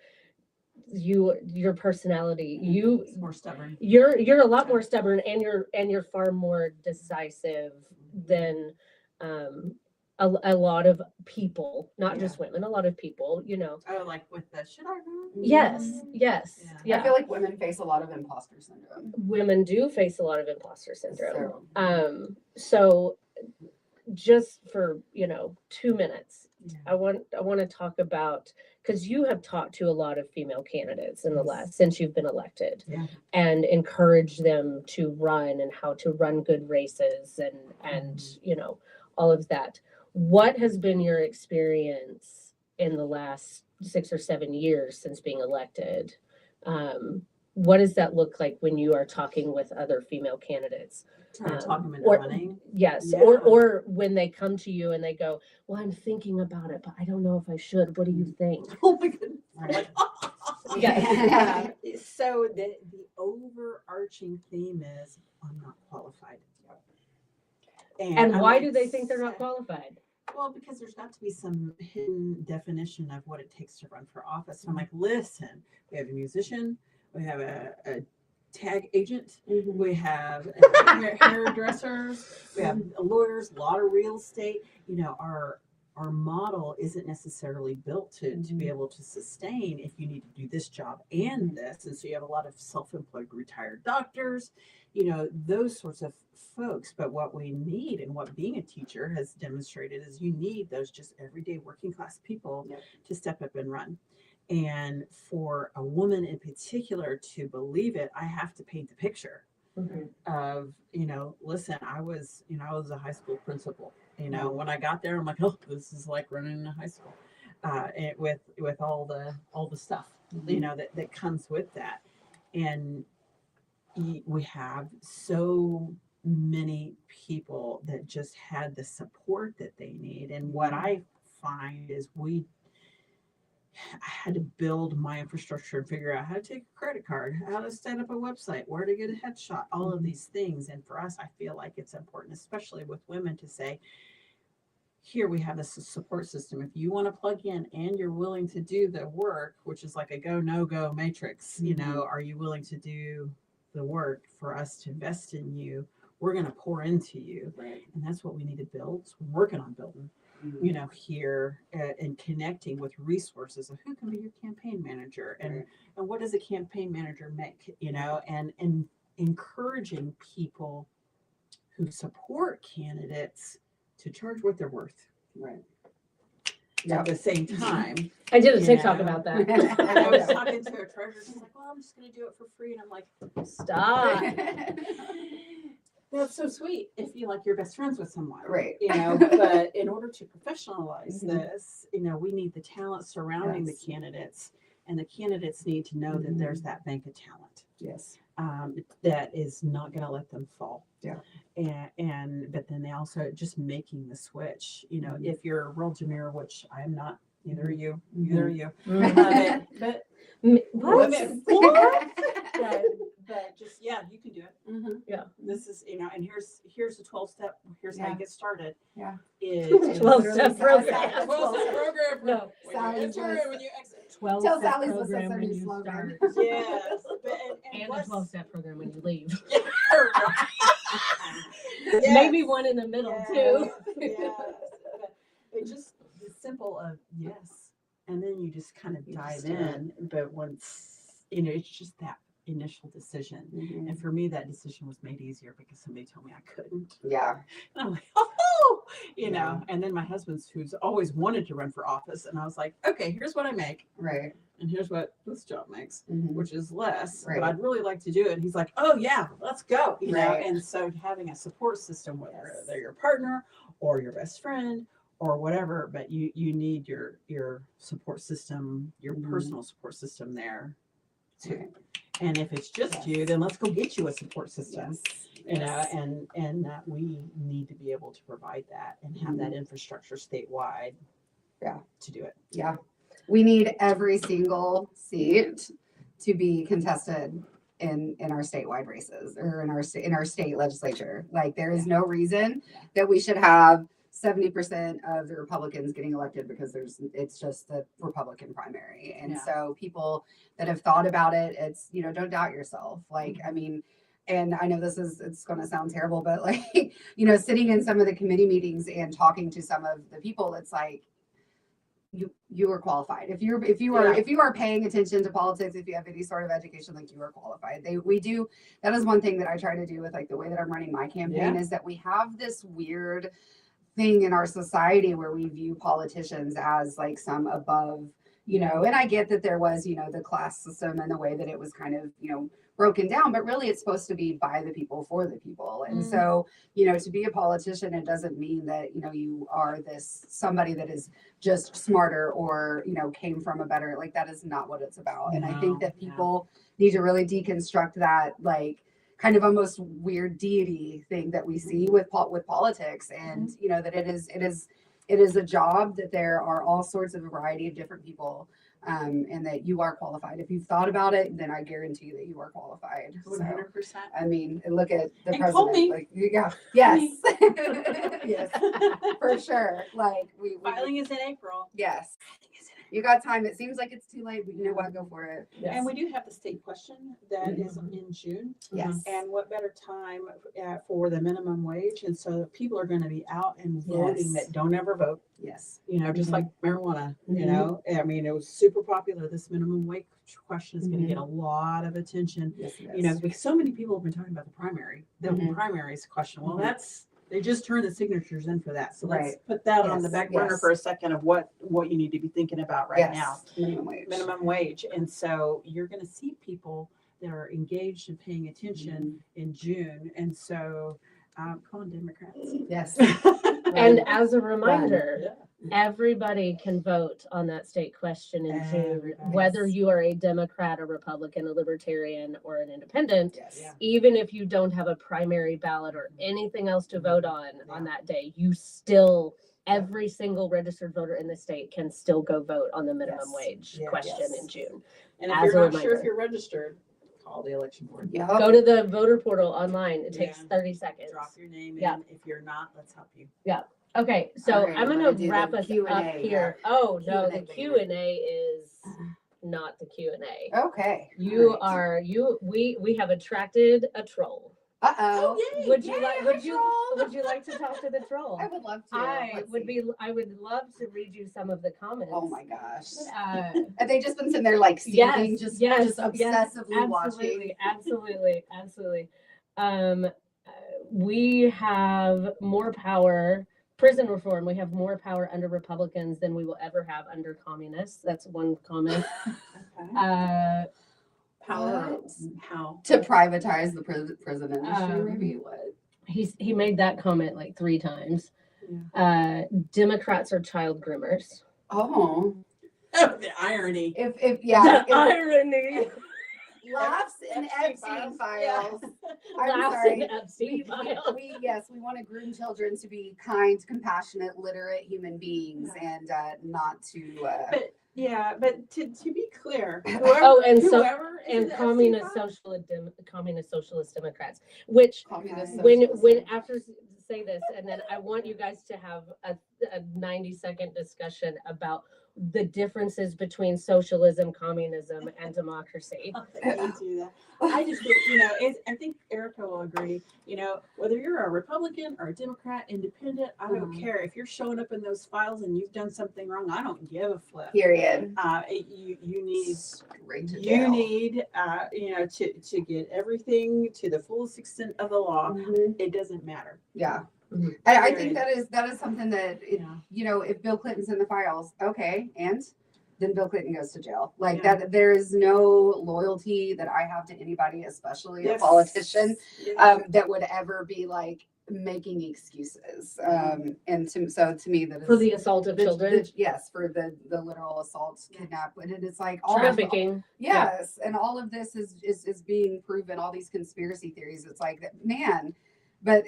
your personality, It's more stubborn. you're a lot more stubborn, and you're far more decisive than a lot of people, not Yeah. just women, a lot of people, Oh, like with the should I run? yes, yes, Yeah. I feel like women face a lot of imposter syndrome. women do face a lot of imposter syndrome. So, So just for 2 minutes, Yeah. I want to talk about, because you have talked to a lot of female candidates in the Yes. last since you've been elected, Yeah. and encourage them to run and how to run good races and all of that. What has been your experience in the last 6 or 7 years since being elected? What does that look like when you are talking with other female candidates? Trying to talk them into or- running. Yes, Yeah. or when they come to you and they go, well, I'm thinking about it, but I don't know if I should. What do you think? Oh my goodness. I'm Right. like, Yeah. So the overarching theme is I'm not qualified. And I'm why like, do they think they're not qualified? Well, because there's got to be some hidden definition of what it takes to run for office. And I'm like, listen, we have a musician, we have a tag agent, we have hairdressers, we have lawyers, a lot of real estate. Our model isn't necessarily built to be able to sustain if you need to do this job and this. And so you have a lot of self-employed retired doctors, those sorts of folks. But what we need and what being a teacher has demonstrated is you need those just everyday working class people to step up and run. And for a woman in particular to believe it, I have to paint the picture of, listen, I was a high school principal. When I got there, I'm like, oh, this is like running in a high school, and with all the stuff, that comes with that. And we have so many people that just had the support that they need. And what I find is I had to build my infrastructure and figure out how to take a credit card, how to set up a website, where to get a headshot, all of these things. And for us, I feel like it's important, especially with women, to say, here we have this support system. If you want to plug in and you're willing to do the work, which is like a go, no go matrix, are you willing to do the work for us to invest in you? We're going to pour into you. right. And that's what we need to build. So we're working on building, here and connecting with resources of who can be your campaign manager and what does a campaign manager make, and encouraging people who support candidates to charge what they're worth. Right. At the same time, I did a You TikTok know. about that. and I was talking to a treasurer, she's like, well, I'm just going to do it for free. And I'm like, Stop. that's so sweet if you like you're best friends with someone. Right. But in order to professionalize Mhm. this, we need the talent surrounding Yes. the candidates, and the candidates need to know that there's that bank of talent Yes. that is not going to let them fall. Yeah. But then they also just making the switch, if you're a real Jameer, which I am not, neither are you, neither are you. But What? but just you can do it. Yeah. This is and here's the 12-step. Here's how Yeah. you get started. Yeah. Is 12-step program. 12-step program. No. When you Sally enter just- and when you exit. 12-step Sally's what's program her when new you slogan. start, Yes. and a what's- 12-step program when you leave. Yes. Maybe one in the middle too. Yes. But it's just the simple of yes. And then you just kind of You dive just do it. in. But once, it's just that initial decision. Mhm. And for me, that decision was made easier because somebody told me I couldn't. Yeah. And I'm like, oh, Yeah. And then my husband's who's always wanted to run for office. And I was like, okay, here's what I make. Right. And here's what this job makes, Mhm. which is less, Right. but I'd really like to do it. He's like, oh yeah, let's go. Right. And so having a support system, whether Yes. they're your partner or your best friend or whatever, but you need your support system, your Mhm. personal support system there too. Right. And if it's just Yes. you, then let's go get you a support system. Yes. And that we need to be able to provide that and have that infrastructure statewide. Yeah. To do it. Yeah. We need every single seat to be contested in our statewide races or in our state legislature. Like there is no reason that we should have 70% of the Republicans getting elected because it's just the Republican primary. And Yeah. so people that have thought about it, it's, don't doubt yourself. Like, I mean, and I know it's going to sound terrible, but like, sitting in some of the committee meetings and talking to some of the people, it's like, you are qualified. If you are paying attention to politics, if you have any sort of education, like, you are qualified. That is one thing that I try to do with like the way that I'm running my campaign, is that we have this weird thing in our society where we view politicians as like some above, and I get that there was, the class system and the way that it was kind of, broken down, but really it's supposed to be by the people for the people. And so, to be a politician, it doesn't mean that, you are this somebody that is just smarter or, came from a better, like, that is not what it's about. And I think that people need to really deconstruct that, like, kind of almost weird deity thing that we see with politics, and that it is a job that there are all sorts of variety of different people, and that you are qualified. If you've thought about it, then I guarantee that you are qualified. 100%. I mean, look at the And president. call me. Like, yes, yes, for sure. Like, we Filing is in April. yes. You got time. It seems like it's too late, but you know what? Go for it. Yes. And we do have the state question that is in June. Yes. And what better time for the minimum wage? And so people are going to be out and voting Yes. that don't ever vote. Yes. Just like marijuana, Mhm. I mean, it was super popular. This minimum wage question is going to get a lot of attention, Yes. Yes. because so many people have been talking about the Mhm. primaries question. Well, Mhm. they just turned the signatures in for that. So let's Right. put that on the Yes, back burner yes. for a second of what you need to be thinking about right now. Minimum wage. Minimum wage. And so you're going to see people that are engaged and paying attention in June. And so call on Democrats. Yes. And as a reminder, Yeah. everybody can vote on that state question in June, Everybody. whether you are a Democrat, a Republican, a Libertarian, or an Independent. Yes. Yeah. Even if you don't have a primary ballot or anything else to vote on that day, you still, every single registered voter in the state can still go vote on the minimum Yes. wage Yes. question in June. And if As you're a not sure reminder. if you're registered, call the election board. Yeah. Go to the voter portal online. It takes Yeah. 30 seconds. Drop your name Yeah. in. If you're not, let's help you. Okay, so All right, I'm we're gonna gonna do wrap the us Q&A, up here. Oh no, Q&A, the baby. Q&A is not the Q&A. Okay. You All right. we have attracted a troll. Uh-oh. yay! Would you Yay, like a would you troll. like to talk to the troll? I would love to. I Let's would see. I would love to read you some of the comments. Oh my gosh. Uh, Have they just been sitting there like seething, just obsessively watching? Absolutely. We have more power. Prison reform. We have more power under Republicans than we will ever have under communists. That's one comment. Okay. Power. What? How? To privatize the prison industry, Um, maybe? What? He made that comment like 3 times. Democrats are child groomers. Oh. The irony. If yeah. The irony. Laughs in Epstein files. I'm Laughs sorry. in Epstein files. We want to groom children to be kind, compassionate, literate human beings, and not to. But to be clear, And whoever is and in the communist socialist Democrats, which Communist when socialist. after say this, and then I want you guys to have a 90-second discussion about the differences between socialism, communism, and democracy. I just think, I think Erica will agree, whether you're a Republican or a Democrat, independent, I don't care. If you're showing up in those files and you've done something wrong, I don't give a flip. Period. You need Straight to you jail. need to get everything to the fullest extent of the law. Mhm. It doesn't matter. Yeah. Mhm. And I think that is something that Yeah. if Bill Clinton's in the files, okay, and then Bill Clinton goes to jail. Like Yeah. that, there is no loyalty that I have to anybody, especially a Yes. politician, Yeah. that would ever be like making excuses. And to me, that is For the assault of children, yes, for the literal assault, kidnap, and it's like all of trafficking. yes, and all of this is being proven. All these conspiracy theories. It's like, man, but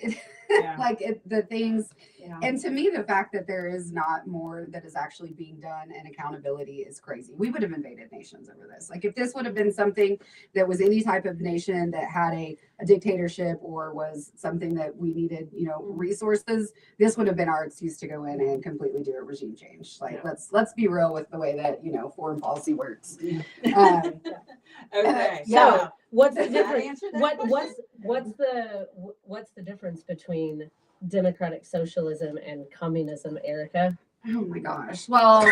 Yeah. the things Yeah. And to me, the fact that there is not more that is actually being done and accountability is crazy. We would have invaded nations over this. Like, if this would have been something that was any type of nation that had a dictatorship or was something that we needed, resources, this would have been our excuse to go in and completely do a regime change. Like, let's be real with the way that, foreign policy works. Okay. Yeah. So what's the Does that difference? answer that What's the difference between democratic socialism and communism, Erica? Oh my gosh. Well,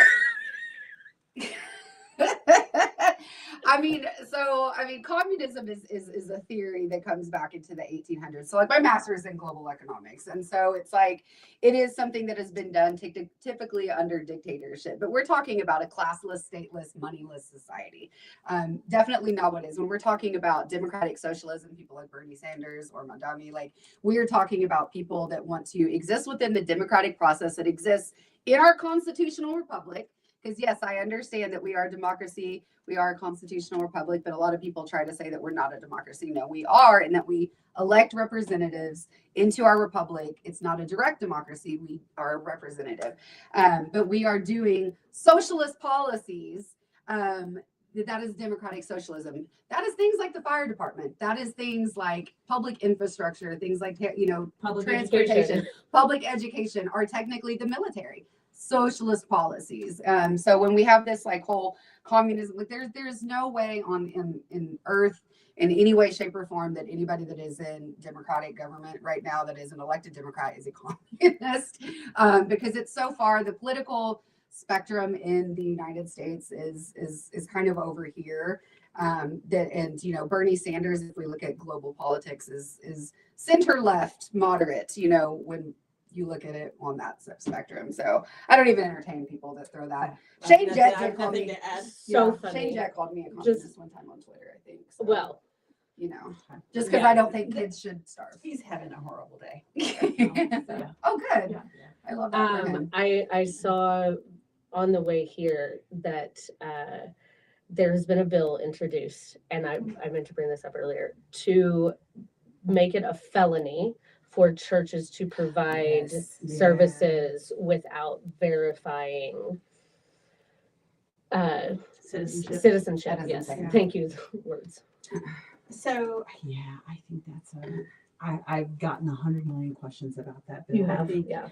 communism is a theory that comes back into the 1800s. So, like, my master's in global economics, and so it's like it is something that has been done typically under dictatorship. But we're talking about a classless, stateless, moneyless society. Definitely not what it is. When we're talking about democratic socialism, people like Bernie Sanders or Mondami, like, we're talking about people that want to exist within the democratic process that exists in our constitutional republic. Because yes, I understand that we are a democracy, we are a constitutional republic, but a lot of people try to say that we're not a democracy. No, we are, and that we elect representatives into our republic. It's not a direct democracy, we are a representative. But we are doing socialist policies. That is democratic socialism. That is things like the fire department. That is things like public infrastructure, things like, Public transportation, education. public education are technically the military. Socialist policies. So when we have this like whole communism, like there's no way in earth in any way, shape, or form that anybody that is in democratic government right now that is an elected Democrat is a communist, because it's so far the political spectrum in the United States is kind of over here. Bernie Sanders, if we look at global politics, is center left moderate. When you look at it on that spectrum. So I don't even entertain people that throw that. Shane Jett did call me. So funny. Shane Jett called me a communist one time on Twitter, I think. So, Well, just because I don't think kids should starve. He's having a horrible day. So, oh, good. Yeah. I love that for him. I saw on the way here that there's been a bill introduced, and I meant to bring this up earlier, to make it a felony for churches to provide services without verifying citizenship. That Yes, doesn't say. thank you. Words. So yeah, I think that's I've gotten 100 million questions about that bill. You I have, think, yeah.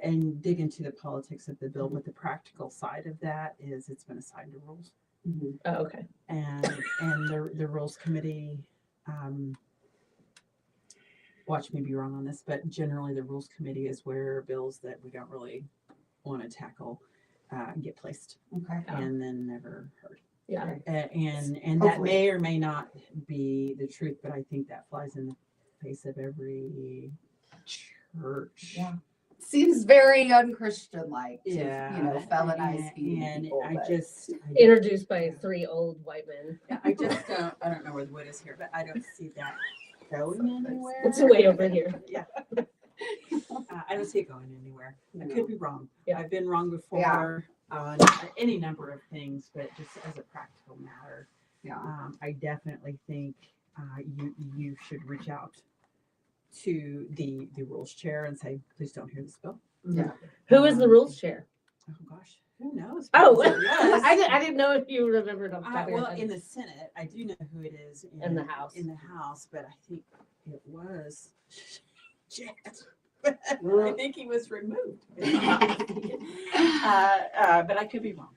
And dig into the politics of the bill, but the practical side of that is it's been assigned to rules, Oh, okay. and the rules committee. Watch me be wrong on this, but generally the rules committee is where bills that we don't really want to tackle get placed Okay. and then never heard. Yeah. And that Hopefully. may or may not be the truth, but I think that flies in the face of every church. Yeah. Seems very unchristian like to, Yeah, felonize people. I but- just Introduced by 3 old white men. I just don't. I don't know where the wood is here, but I don't see that going anywhere. It's way over here. Yeah. I don't see it going anywhere. I No. could be wrong. Yeah. I've been wrong before on any number of things, but just as a practical matter, Yeah. I definitely think you should reach out to the rules chair and say, please don't hear this bill. Yeah. Who is the rules chair? Oh gosh, who knows? Oh, Because it was. I didn't know if you remembered off the top of your Well, head. in the Senate, I do know who it is. In the House. In the House, but I think it was Jet. I think he was removed. But I could be wrong.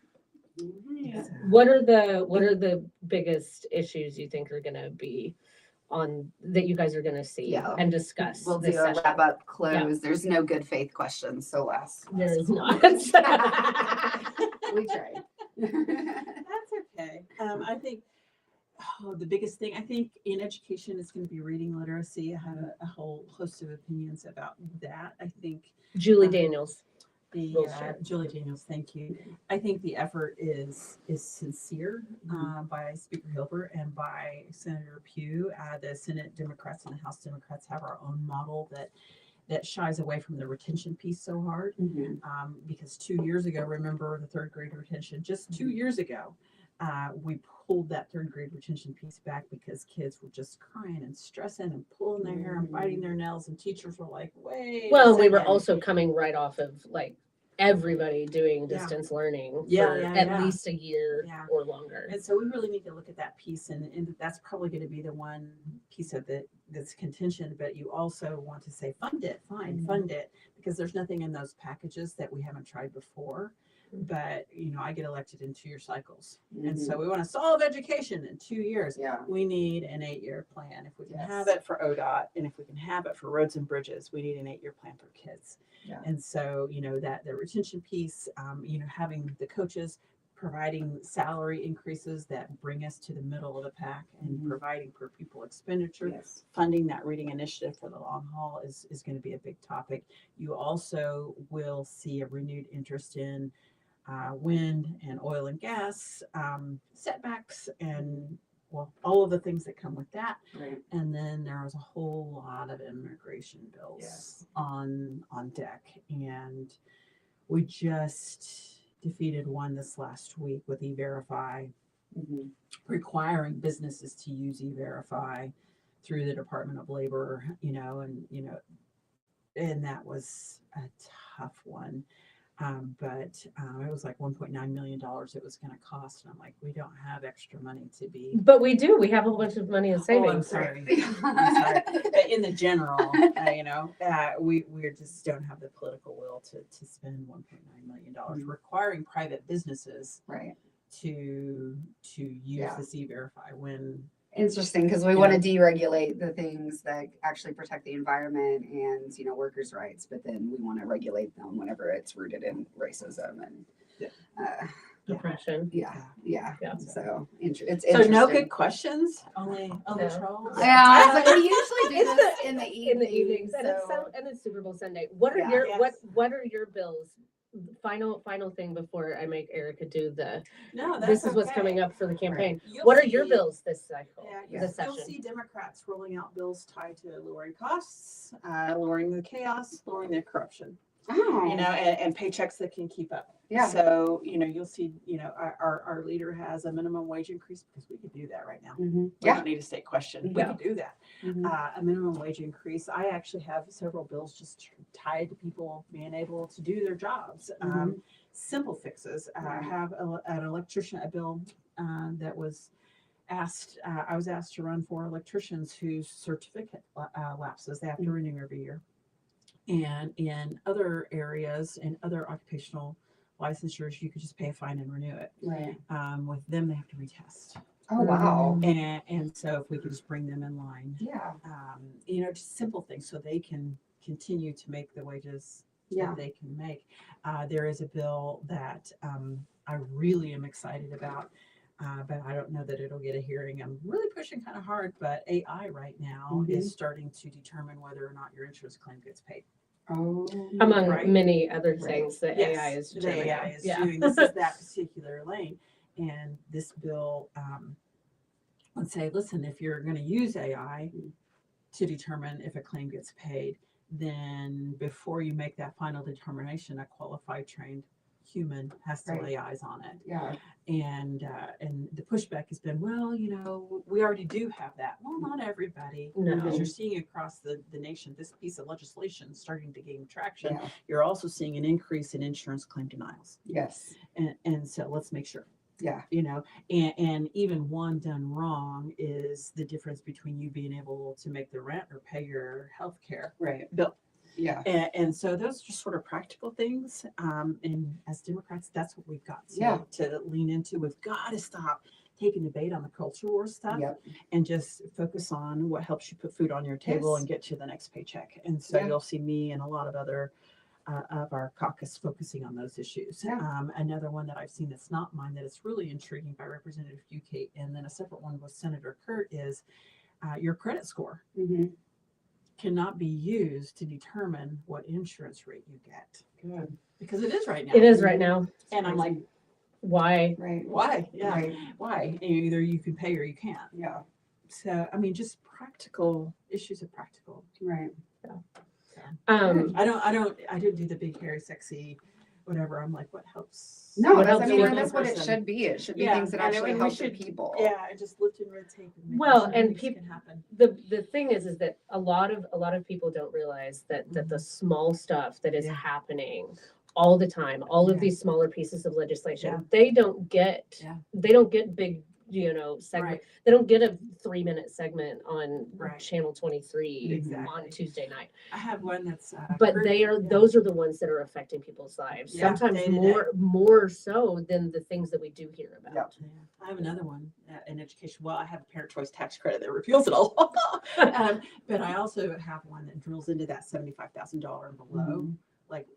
Yeah. What are the biggest issues you think are going to be on that you guys are going to see Yeah. and discuss? We'll this do a session? wrap up close. There's no good faith questions, so last. There is not. We tried. That's okay. I think the biggest thing, I think in education is going to be reading literacy. I have a whole host of opinions about that. I think Julie Daniels. the Rules chair. Julie Daniels, thank you. I think the effort is sincere by Speaker Hilbert and by Senator Pugh. The Senate Democrats and the House Democrats have our own model that shies away from the retention piece so hard. Because 2 years ago, remember the third grade retention, just 2 years ago, We pulled that third grade retention piece back because kids were just crying and stressing and pulling their hair and biting their nails, and teachers were like, wait. Well, a we were second. also coming right off of like everybody doing Yeah. distance learning Yeah, for yeah, at yeah. least a year Yeah. or longer. And so we really need to look at that piece, and that's probably going to be the one piece of that's contention. But you also want to say, fund it, fine, fund it, because there's nothing in those packages that we haven't tried before. But I get elected in 2-year cycles, and so we want to solve education in 2 years. Yeah. We need an 8-year plan. If we can Yes. have it for ODOT, and if we can have it for roads and bridges, we need an 8-year plan for kids. Yeah. And so that the retention piece, having the coaches providing salary increases that bring us to the middle of the pack, and providing per pupil expenditure, Yes. funding that reading initiative for the long haul is going to be a big topic. You also will see a renewed interest in wind and oil and gas setbacks, and all of the things that come with that. Right. And then there was a whole lot of immigration bills Yes. on deck, and we just defeated one this last week with E-Verify, requiring businesses to use E-Verify through the Department of Labor, and that was a tough one. But it was like $1.9 million it was going to cost. And I'm like, we don't have extra money to be. But we do. We have a whole bunch of money in Oh, I'm savings. sorry. I'm sorry. But in the general, we just don't have the political will to spend $1.9 million requiring private businesses Right. to use this E-Verify when. Interesting, because we want to deregulate the things that actually protect the environment and workers' rights, but then we want to regulate them whenever it's rooted in racism and Depression. Yeah. So it's So interesting. no good questions, only No. trolls. Yeah, I was like, we usually do this in the evenings. and So. it's Super Bowl Sunday. What are Yeah. your Yes. what are your bills? Final thing before I make Erica do the. No, This is what's coming up for the campaign. You'll What are your see- bills this cycle? Yeah, This you'll session. see Democrats rolling out bills tied to lowering costs, lowering the chaos, lowering the corruption, Oh. and paychecks that can keep up. Yeah. So, you'll see, our leader has a minimum wage increase, because we could do that right now. We Yeah. don't need a state question. Yeah. We could do that. Mhm. A minimum wage increase. I actually have several bills just tied to people being able to do their jobs. Simple fixes. I have an electrician, a bill that was asked, I was asked to run for electricians whose certificate lapses. They have to renew every year. And in other areas, in other occupational licensures, you could just pay a fine and renew it. Right. With them, they have to retest. Oh wow. And so if we could just bring them in line, Yeah. just simple things so they can continue to make the wages Yeah. that they can make. There is a bill that I really am excited about, but I don't know that it'll get a hearing. I'm really pushing kind of hard, but AI right now is starting to determine whether or not your insurance claim gets paid. Oh. Among Right. many other Right. things that Yes, AI is the determining. AI is Yeah. doing. This is that particular lane, and this bill would say, listen, if you're going to use AI to determine if a claim gets paid, then before you make that final determination, a qualified, trained human has to Right. lay eyes on it. Yeah. And the pushback has been, well, we already do have that. Well, not everybody, No. because you're seeing across the nation this piece of legislation starting to gain traction. Yeah. You're also seeing an increase in insurance claim denials, Yes. and so let's make sure. Yeah. And even one done wrong is the difference between you being able to make the rent or pay your health care Right. bill. Yeah. And so those are just sort of practical things. And as Democrats, that's what we've got to lean into. We've got to stop taking the bait on the culture war stuff Yep. and just focus on what helps you put food on your table Yes. and get to the next paycheck. And so Yeah. you'll see me and a lot of other of our caucus focusing on those issues. Yeah. Another one that I've seen that's not mine that is really intriguing by Representative Bucate, and then a separate one with Senator Kurt, is your credit score cannot be used to determine what insurance rate you get, Good. because it is right now. It is right now. And I'm like, Why? Right. why? Yeah, Right. why? Either you can pay or you can't. Yeah. So I mean, just practical issues of practical. Right. I didn't do the big hairy sexy whatever. I'm like, what helps? No, What that's, I helps mean, the and that's what it person? should be. It should be Yeah, things that and actually we help the should- people. Yeah, and just lifting red tape. And making Well, sure and things peop- can happen. The thing is that a lot of people don't realize that the small stuff that is Yeah. happening all the time, all of Yeah. these smaller pieces of legislation, Yeah. they don't get Yeah. big, segment. Right. They don't get a 3-minute segment on Right. Channel 23 Exactly. on Tuesday night. I have one that's. But yeah. those are the ones that are affecting people's lives. Yeah, Sometimes day to day. more so than the things that we do hear about. Yep. Yeah. I have another one in education. Well, I have a parent choice tax credit that repeals it all. But I also have one that drills into that $75,000 and below. Mhm. Like,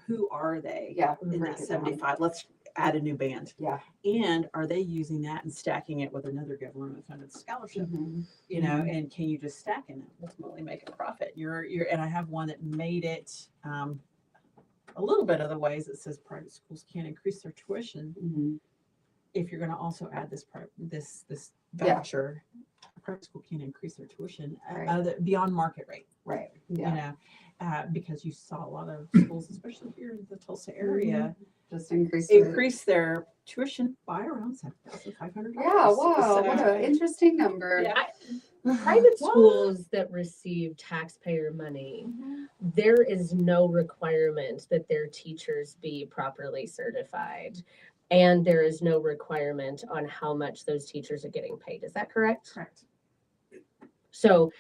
who are they? Yeah, In break that it down. 75. Let's add a new band. Yeah. And are they using that and stacking it with another government funded scholarship? Mhm. You know, and can you just stack it and ultimately make a profit? And I have one that made it a little bit of the ways that says private schools can increase their tuition Mhm. if you're going to also add this this Yeah. voucher. A private school can increase their tuition Right. beyond market rate. Right. You Yeah. know, because you saw a lot of schools, especially here in the Tulsa area, Just increase. increase their tuition by around $7,500. Yeah. Wow. What an interesting number. Yeah. Private What? schools that receive taxpayer money, Mhm. there is no requirement that their teachers be properly certified. And there is no requirement on how much those teachers are getting paid. Is that correct? Correct. So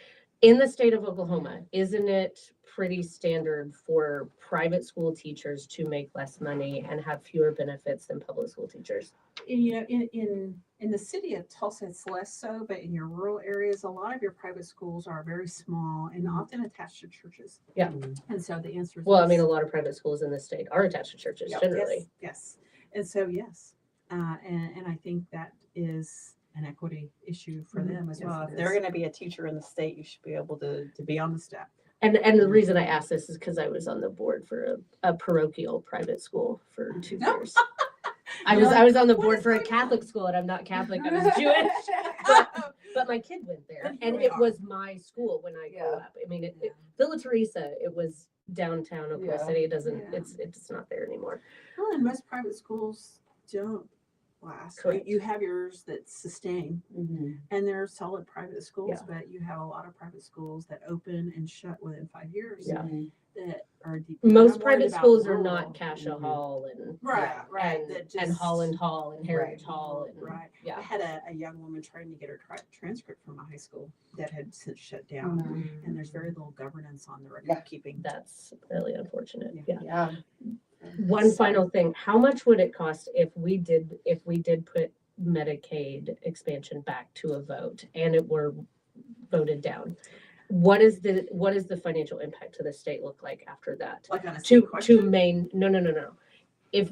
in the state of Oklahoma, isn't it pretty standard for private school teachers to make less money and have fewer benefits than public school teachers? You know, in the city of Tulsa, it's less so, but in your rural areas, a lot of your private schools are very small and often attached to churches. Yeah. And so the answer is Well, I yes. mean, a lot of private schools in the state are attached to churches Yep. generally. Yes. And so, yes. And I think that is an equity issue for Mhm. them as Yes, well. it If they're is. going to be a teacher in the state, you should be able to be on the staff. And the reason I asked this is because I was on the board for a parochial private school for 2 years. I was on the What board is for a going Catholic school, and I'm not Catholic, I was Jewish. But my kid went there, And here and we it are. was my school when I grew Yeah. up. I mean, Villa Teresa, it was downtown Oklahoma Yeah. City. It doesn't, Yeah. it's not there anymore. Well, and most private schools don't last. Correct. You have yours that sustain, Mhm. and they're solid private schools, Yeah. but you have a lot of private schools that open and shut within 5 years. Yeah. Mhm. That are deep. Most I'm worried private about schools are rural. not Cascia Mhm. Hall and Right. and, that and just- Holland Hall and Heritage Right. Hall and Right. I yeah. had a young woman trying to get her transcript from a high school that had since shut Oh, down, no. and there's very little governance on the record Yeah. keeping. That's really unfortunate. Yeah. Yeah. Yeah. One So- final thing, how much would it cost if we did put Medicaid expansion back to a vote and it were voted down? What is the financial impact to the state look like after that? Like on a state To question? no. If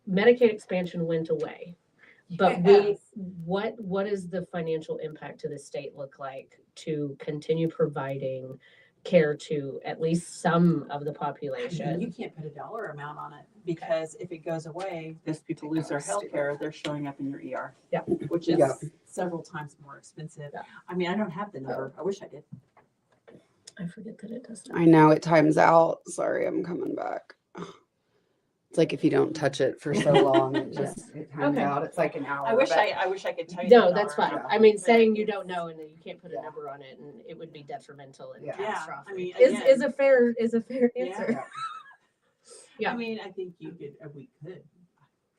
Medicaid expansion went away, but what is the financial impact to the state look like to continue providing care to at least some of the You population? can't put a dollar amount on it because if it goes away, those people lose their health care. They're showing up in your ER. Yeah. Which is Yeah. several times more expensive. Yeah. I mean, I don't have the number. I wish I did. I forget that it does. I know it times out. Sorry, I'm coming back. It's like if you don't touch it for so long, it just it times Okay. out. It's like an hour. I wish but- I could tell you. No, the that's dollar fine. amount. I mean, But saying you it's- don't know and then you can't put a Yeah. number on it and it would be detrimental and Yeah. Yeah, catastrophic. I mean, is again- a fair Yeah. answer. Yeah. I mean, I think we could.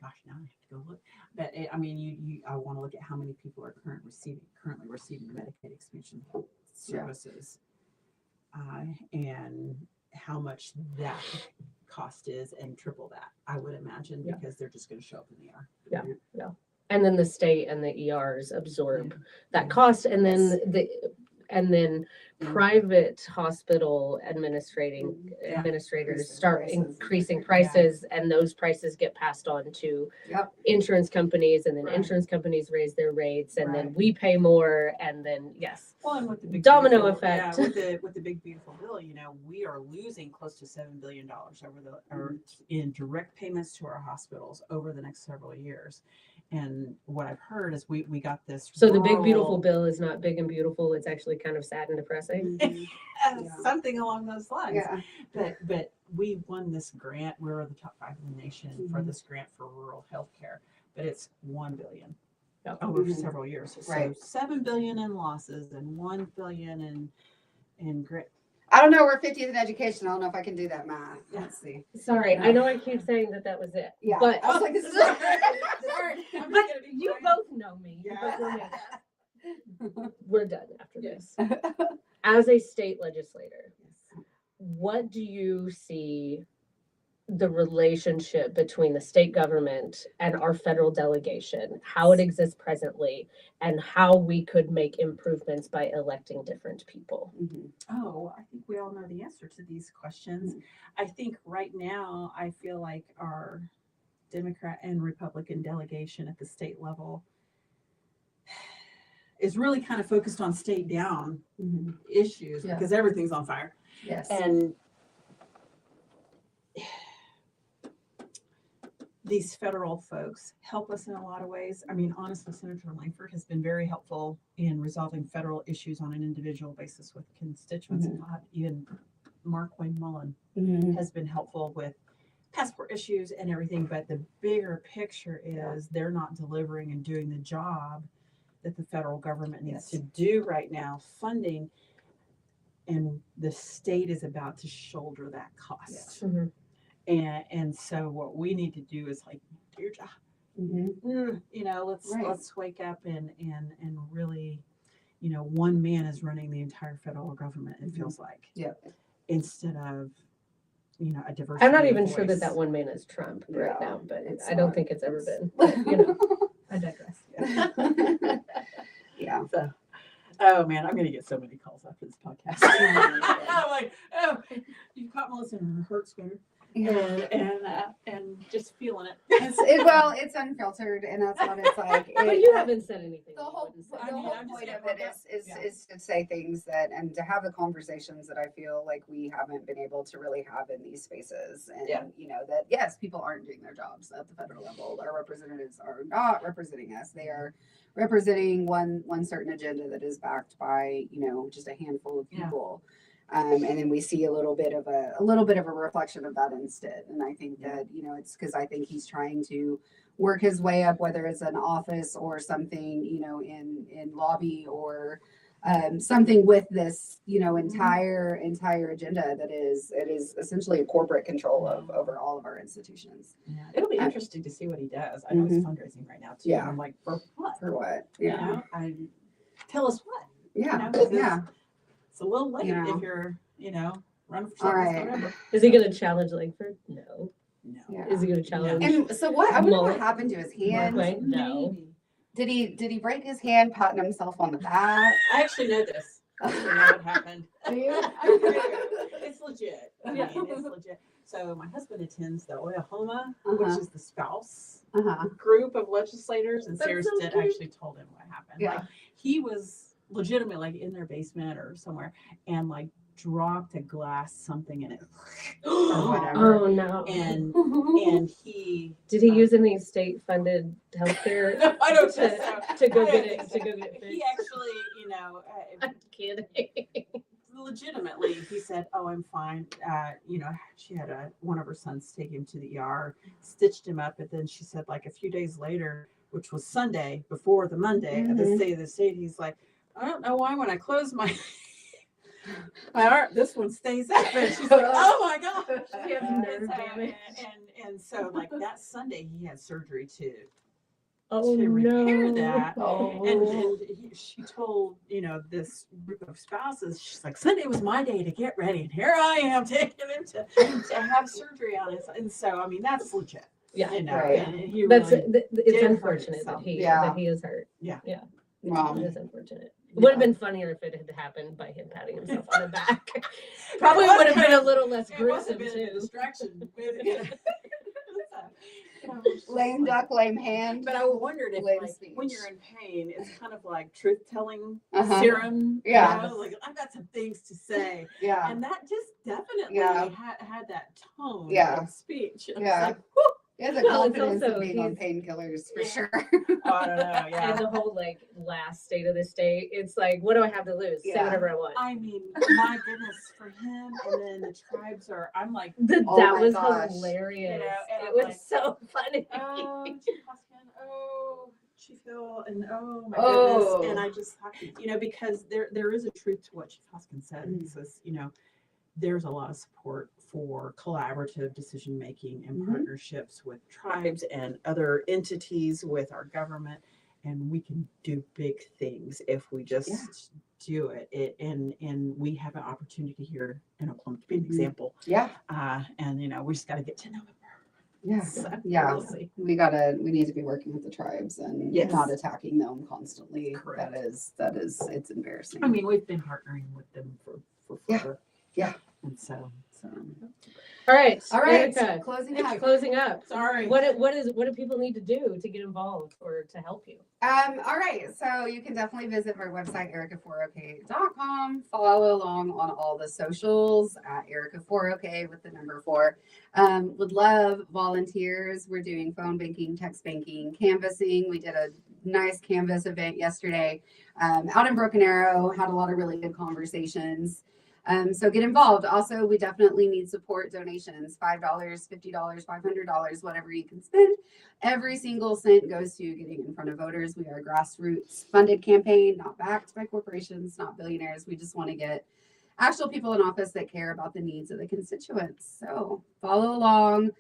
Gosh, now I have to go look. But I mean, I want to look at how many people are currently receiving Medicaid expansion services, and how much that cost is, and triple that. I would imagine Yeah. because they're just going to show up in the ER. Yeah. And then the state and the ERs absorb that Yeah. cost, and then Yes. private hospital Yeah. administrators Increasing start prices. increasing Yeah. prices, and those prices get passed on to Yep. insurance companies, and then Right. insurance companies raise their rates, and then Right. we pay more, and then yes. Well, and with the big Domino beautiful- effect. Yeah, with the big beautiful bill, we are losing close to $7 billion in direct payments to our hospitals over the next several years. And what I've heard is we got this. So the big beautiful rural- bill is not big and beautiful, it's actually kind of sad and depressing. Mhm. Something along those lines. Yeah. But we won this grant. We were the top 5 in the nation for Mhm. this grant for rural healthcare, but it's $1 billion Yep. over Mhm. several years. So Right. $7 billion in losses and $1 billion in grant. I don't know. We're 50th in education. I don't know if I can do that math. Let's see. Sorry, I know I keep saying that was it. Yeah. But, I was like, this is Sorry. I'm but just gonna be you quiet. both know me. You Yeah. both know me. We're done after this. As a state legislator, what do you see the relationship between the state government and our federal delegation, how it exists presently, and how we could make improvements by electing different people? Mhm. Oh, I think we all know the answer to these questions. I think right now, I feel like our Democrat and Republican delegation at the state level is really kind of focused on state down Mhm. issues Yeah. because everything's on fire. Yes. And these federal folks help us in a lot of ways. I mean, honestly, Senator Langford has been very helpful in resolving federal issues on an individual basis with constituents. And even Mark Wayne Mullen Mhm. has been helpful with passport issues and everything. But the bigger picture is they're not delivering and doing the job that the federal government needs to do right now, funding. And the state is about to shoulder that cost. Mm-hmm. And so what we need to do is like, do your job. Mhm. You know, Right. let's wake up and really, you know, one man is running the entire federal government, it feels like. Yep. Instead of, you know, a diversity. I'm not of even sure voice. that one man is Trump right Yeah, now, but it's I don't not. think it's ever been. But, you know, I digress. Yeah. So, oh man, I'm gonna get so many calls after this podcast. I'm like, oh, you caught Melissa in her hurt sweater. And just feeling it. It's unfiltered, and that's what it's like. But you haven't said anything. The that you whole, wouldn't say. the I mean, whole I'm just point getting of it worked up. is to say things that and to have the conversations that I feel like we haven't been able to really have in these spaces. And you know that yes, people aren't doing their jobs at the federal level. Our representatives are not representing us. They are representing one certain agenda that is backed by, you know, just a handful of people. And then we see a little bit of a reflection of that instead. And I think that, you know, it's because I think he's trying to work his way up, whether it's an office or something, you know, in lobby or something with this, you know, entire agenda that is essentially a corporate control of over all of our institutions. Yeah, it'll be interesting to see what he does. I know he's fundraising right now too. Yeah. I'm like, for what? For what? You Yeah. know, tell us what. Yeah. You know, 'cause Yeah. It's a little late You know. if you're, you know, running for All something right. this November. Is he going to challenge Langford? No. No. Yeah. Is he going to challenge? And so what? I wonder what Mullen? happened to his hand. Mark Wayne? No. Maybe. Did he break his hand patting himself on the back? I actually know this. I actually know what happened. Do you? It's legit. I Yeah. mean, it's legit. So my husband attends the Oklahoma, Uh-huh. which is the spouse Uh-huh. group of legislators, and That's Sarah so Stitt cute. actually told him what happened. Yeah. Like he was legitimately like in their basement or somewhere, and like dropped a glass something in it or whatever. Oh no. And he Did he use any state funded healthcare I don't to, think so. to go I get don't it think to so. go get it He fixed? actually, you know, I'm kidding. legitimately, he said, "Oh, I'm fine." You know, she had one of her sons take him to the ER, stitched him up, and then she said, like a few days later, which was Sunday before the Monday of the State of the State, he's like, "I don't know why when I close my arm, this one stays up." And she's like, "Oh my gosh!" He has nerve damage. And so like that Sunday, he had surgery to Oh repair no. that. Oh. And she told, you know, this group of spouses, she's like, Sunday was my day to get ready, and here I am taking him to have surgery on it. And so, I mean, that's legit. Yeah. You know, Right. and he That's really, it's did hurt unfortunate that himself. he is hurt. Yeah. Yeah. Wow. It is unfortunate. It would have been funnier if it had happened by him patting himself on the back. Probably It would have been a would've little less it must have gruesome been a too. distraction. Lame duck, lame hand. But I wondered if, Lame like, speech. when you're in pain, it's kind of like truth-telling Uh-huh. serum. Yeah. You know? Like, I've got some things to say. Yeah. And that just definitely Yeah. had that tone Yeah. of speech. And Yeah. it's like, whew, He has a Well, it's confidence also- of being on he's- painkillers for sure. Oh, I don't know, yeah. And the whole like last state of the state, it's like, what do I have to lose? Say Yeah. whatever I want. I mean, my goodness, for him, and then the tribes are, I'm like, Oh That my was gosh. hilarious. You know, and It I'm was like, so funny. oh, Chief Hoskin, oh, Chief Hill, and oh my Oh. goodness. And I just thought, because there is a truth to what Chief Hoskin said. He says, there's a lot of support for collaborative decision making and partnerships with tribes and other entities with our government, and we can do big things if we just do it. And we have an opportunity here in Oklahoma to be an example. Yeah. And we just got to get to November. Yeah. So, Yeah. we'll see. We need to be working with the tribes and Yes. not attacking them constantly. Correct. That is, it's embarrassing. I mean, we've been partnering with them for Yeah. forever. Yeah. And so All right. All right. Erica, Closing up. Sorry. What do people need to do to get involved or to help you? All right. So you can definitely visit our website, erica4ok.com. Follow along on all the socials at erica4ok with the number 4. Would love volunteers. We're doing phone banking, text banking, canvassing. We did a nice canvas event yesterday out in Broken Arrow. Had a lot of really good conversations. So get involved. Also, we definitely need support donations, $5, $50, $500, whatever you can spend. Every single cent goes to getting in front of voters. We are a grassroots funded campaign, not backed by corporations, not billionaires. We just want to get actual people in office that care about the needs of the constituents. So follow along,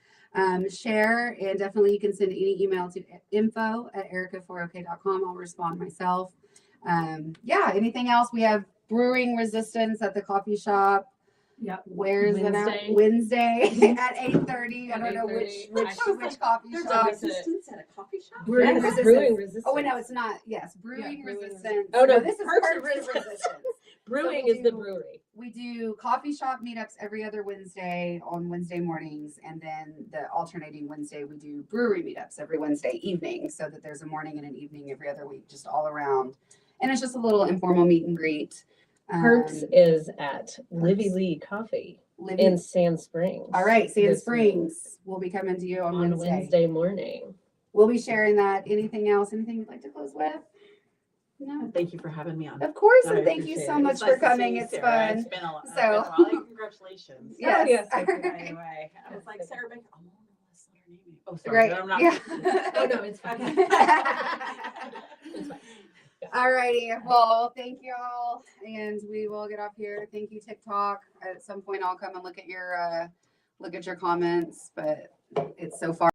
share, and definitely you can send any email to info@erica4ok.com. I'll respond myself. Anything else? We have brewing resistance at the coffee shop. Yep. Where's it Wednesday. at? Wednesday at 8:30. I At don't know 8:30. which coffee there's shop. a resistance at a coffee shop. Brewing Yes, resistance. brewing resistance. Oh wait, no, it's not. Yes, brewing Yeah, brewing resistance. Oh, no, this is Parks Parks of of Resistance. resistance. Brewing So is the brewery. We do coffee shop meetups every other Wednesday on Wednesday mornings, and then the alternating Wednesday we do brewery meetups every Wednesday evening, so that there's a morning and an evening every other week, just all around. And it's just a little informal meet and greet. Perks is at Livy Lee Coffee in Sand Springs. All right, Sand this Springs. We'll be coming to you on Wednesday morning. We'll be sharing that. Anything else? Anything you'd like to close with? No. Thank you for having me on. Of course, I and thank you appreciate so it. much It's for nice to see coming. you, It's Sarah. fun. It's been a lot. So- It's been a while. Congratulations. Yes. Yes. Anyway, I was like, Sarah Baker. I'm on the list. Let her name me. Oh, sorry. Right. I'm not. Yeah. Oh, no, it's fine. It's fine. All righty. Well, thank you all, and we will get off here. Thank you, TikTok. At some point, I'll come and look at your comments, but it's so far.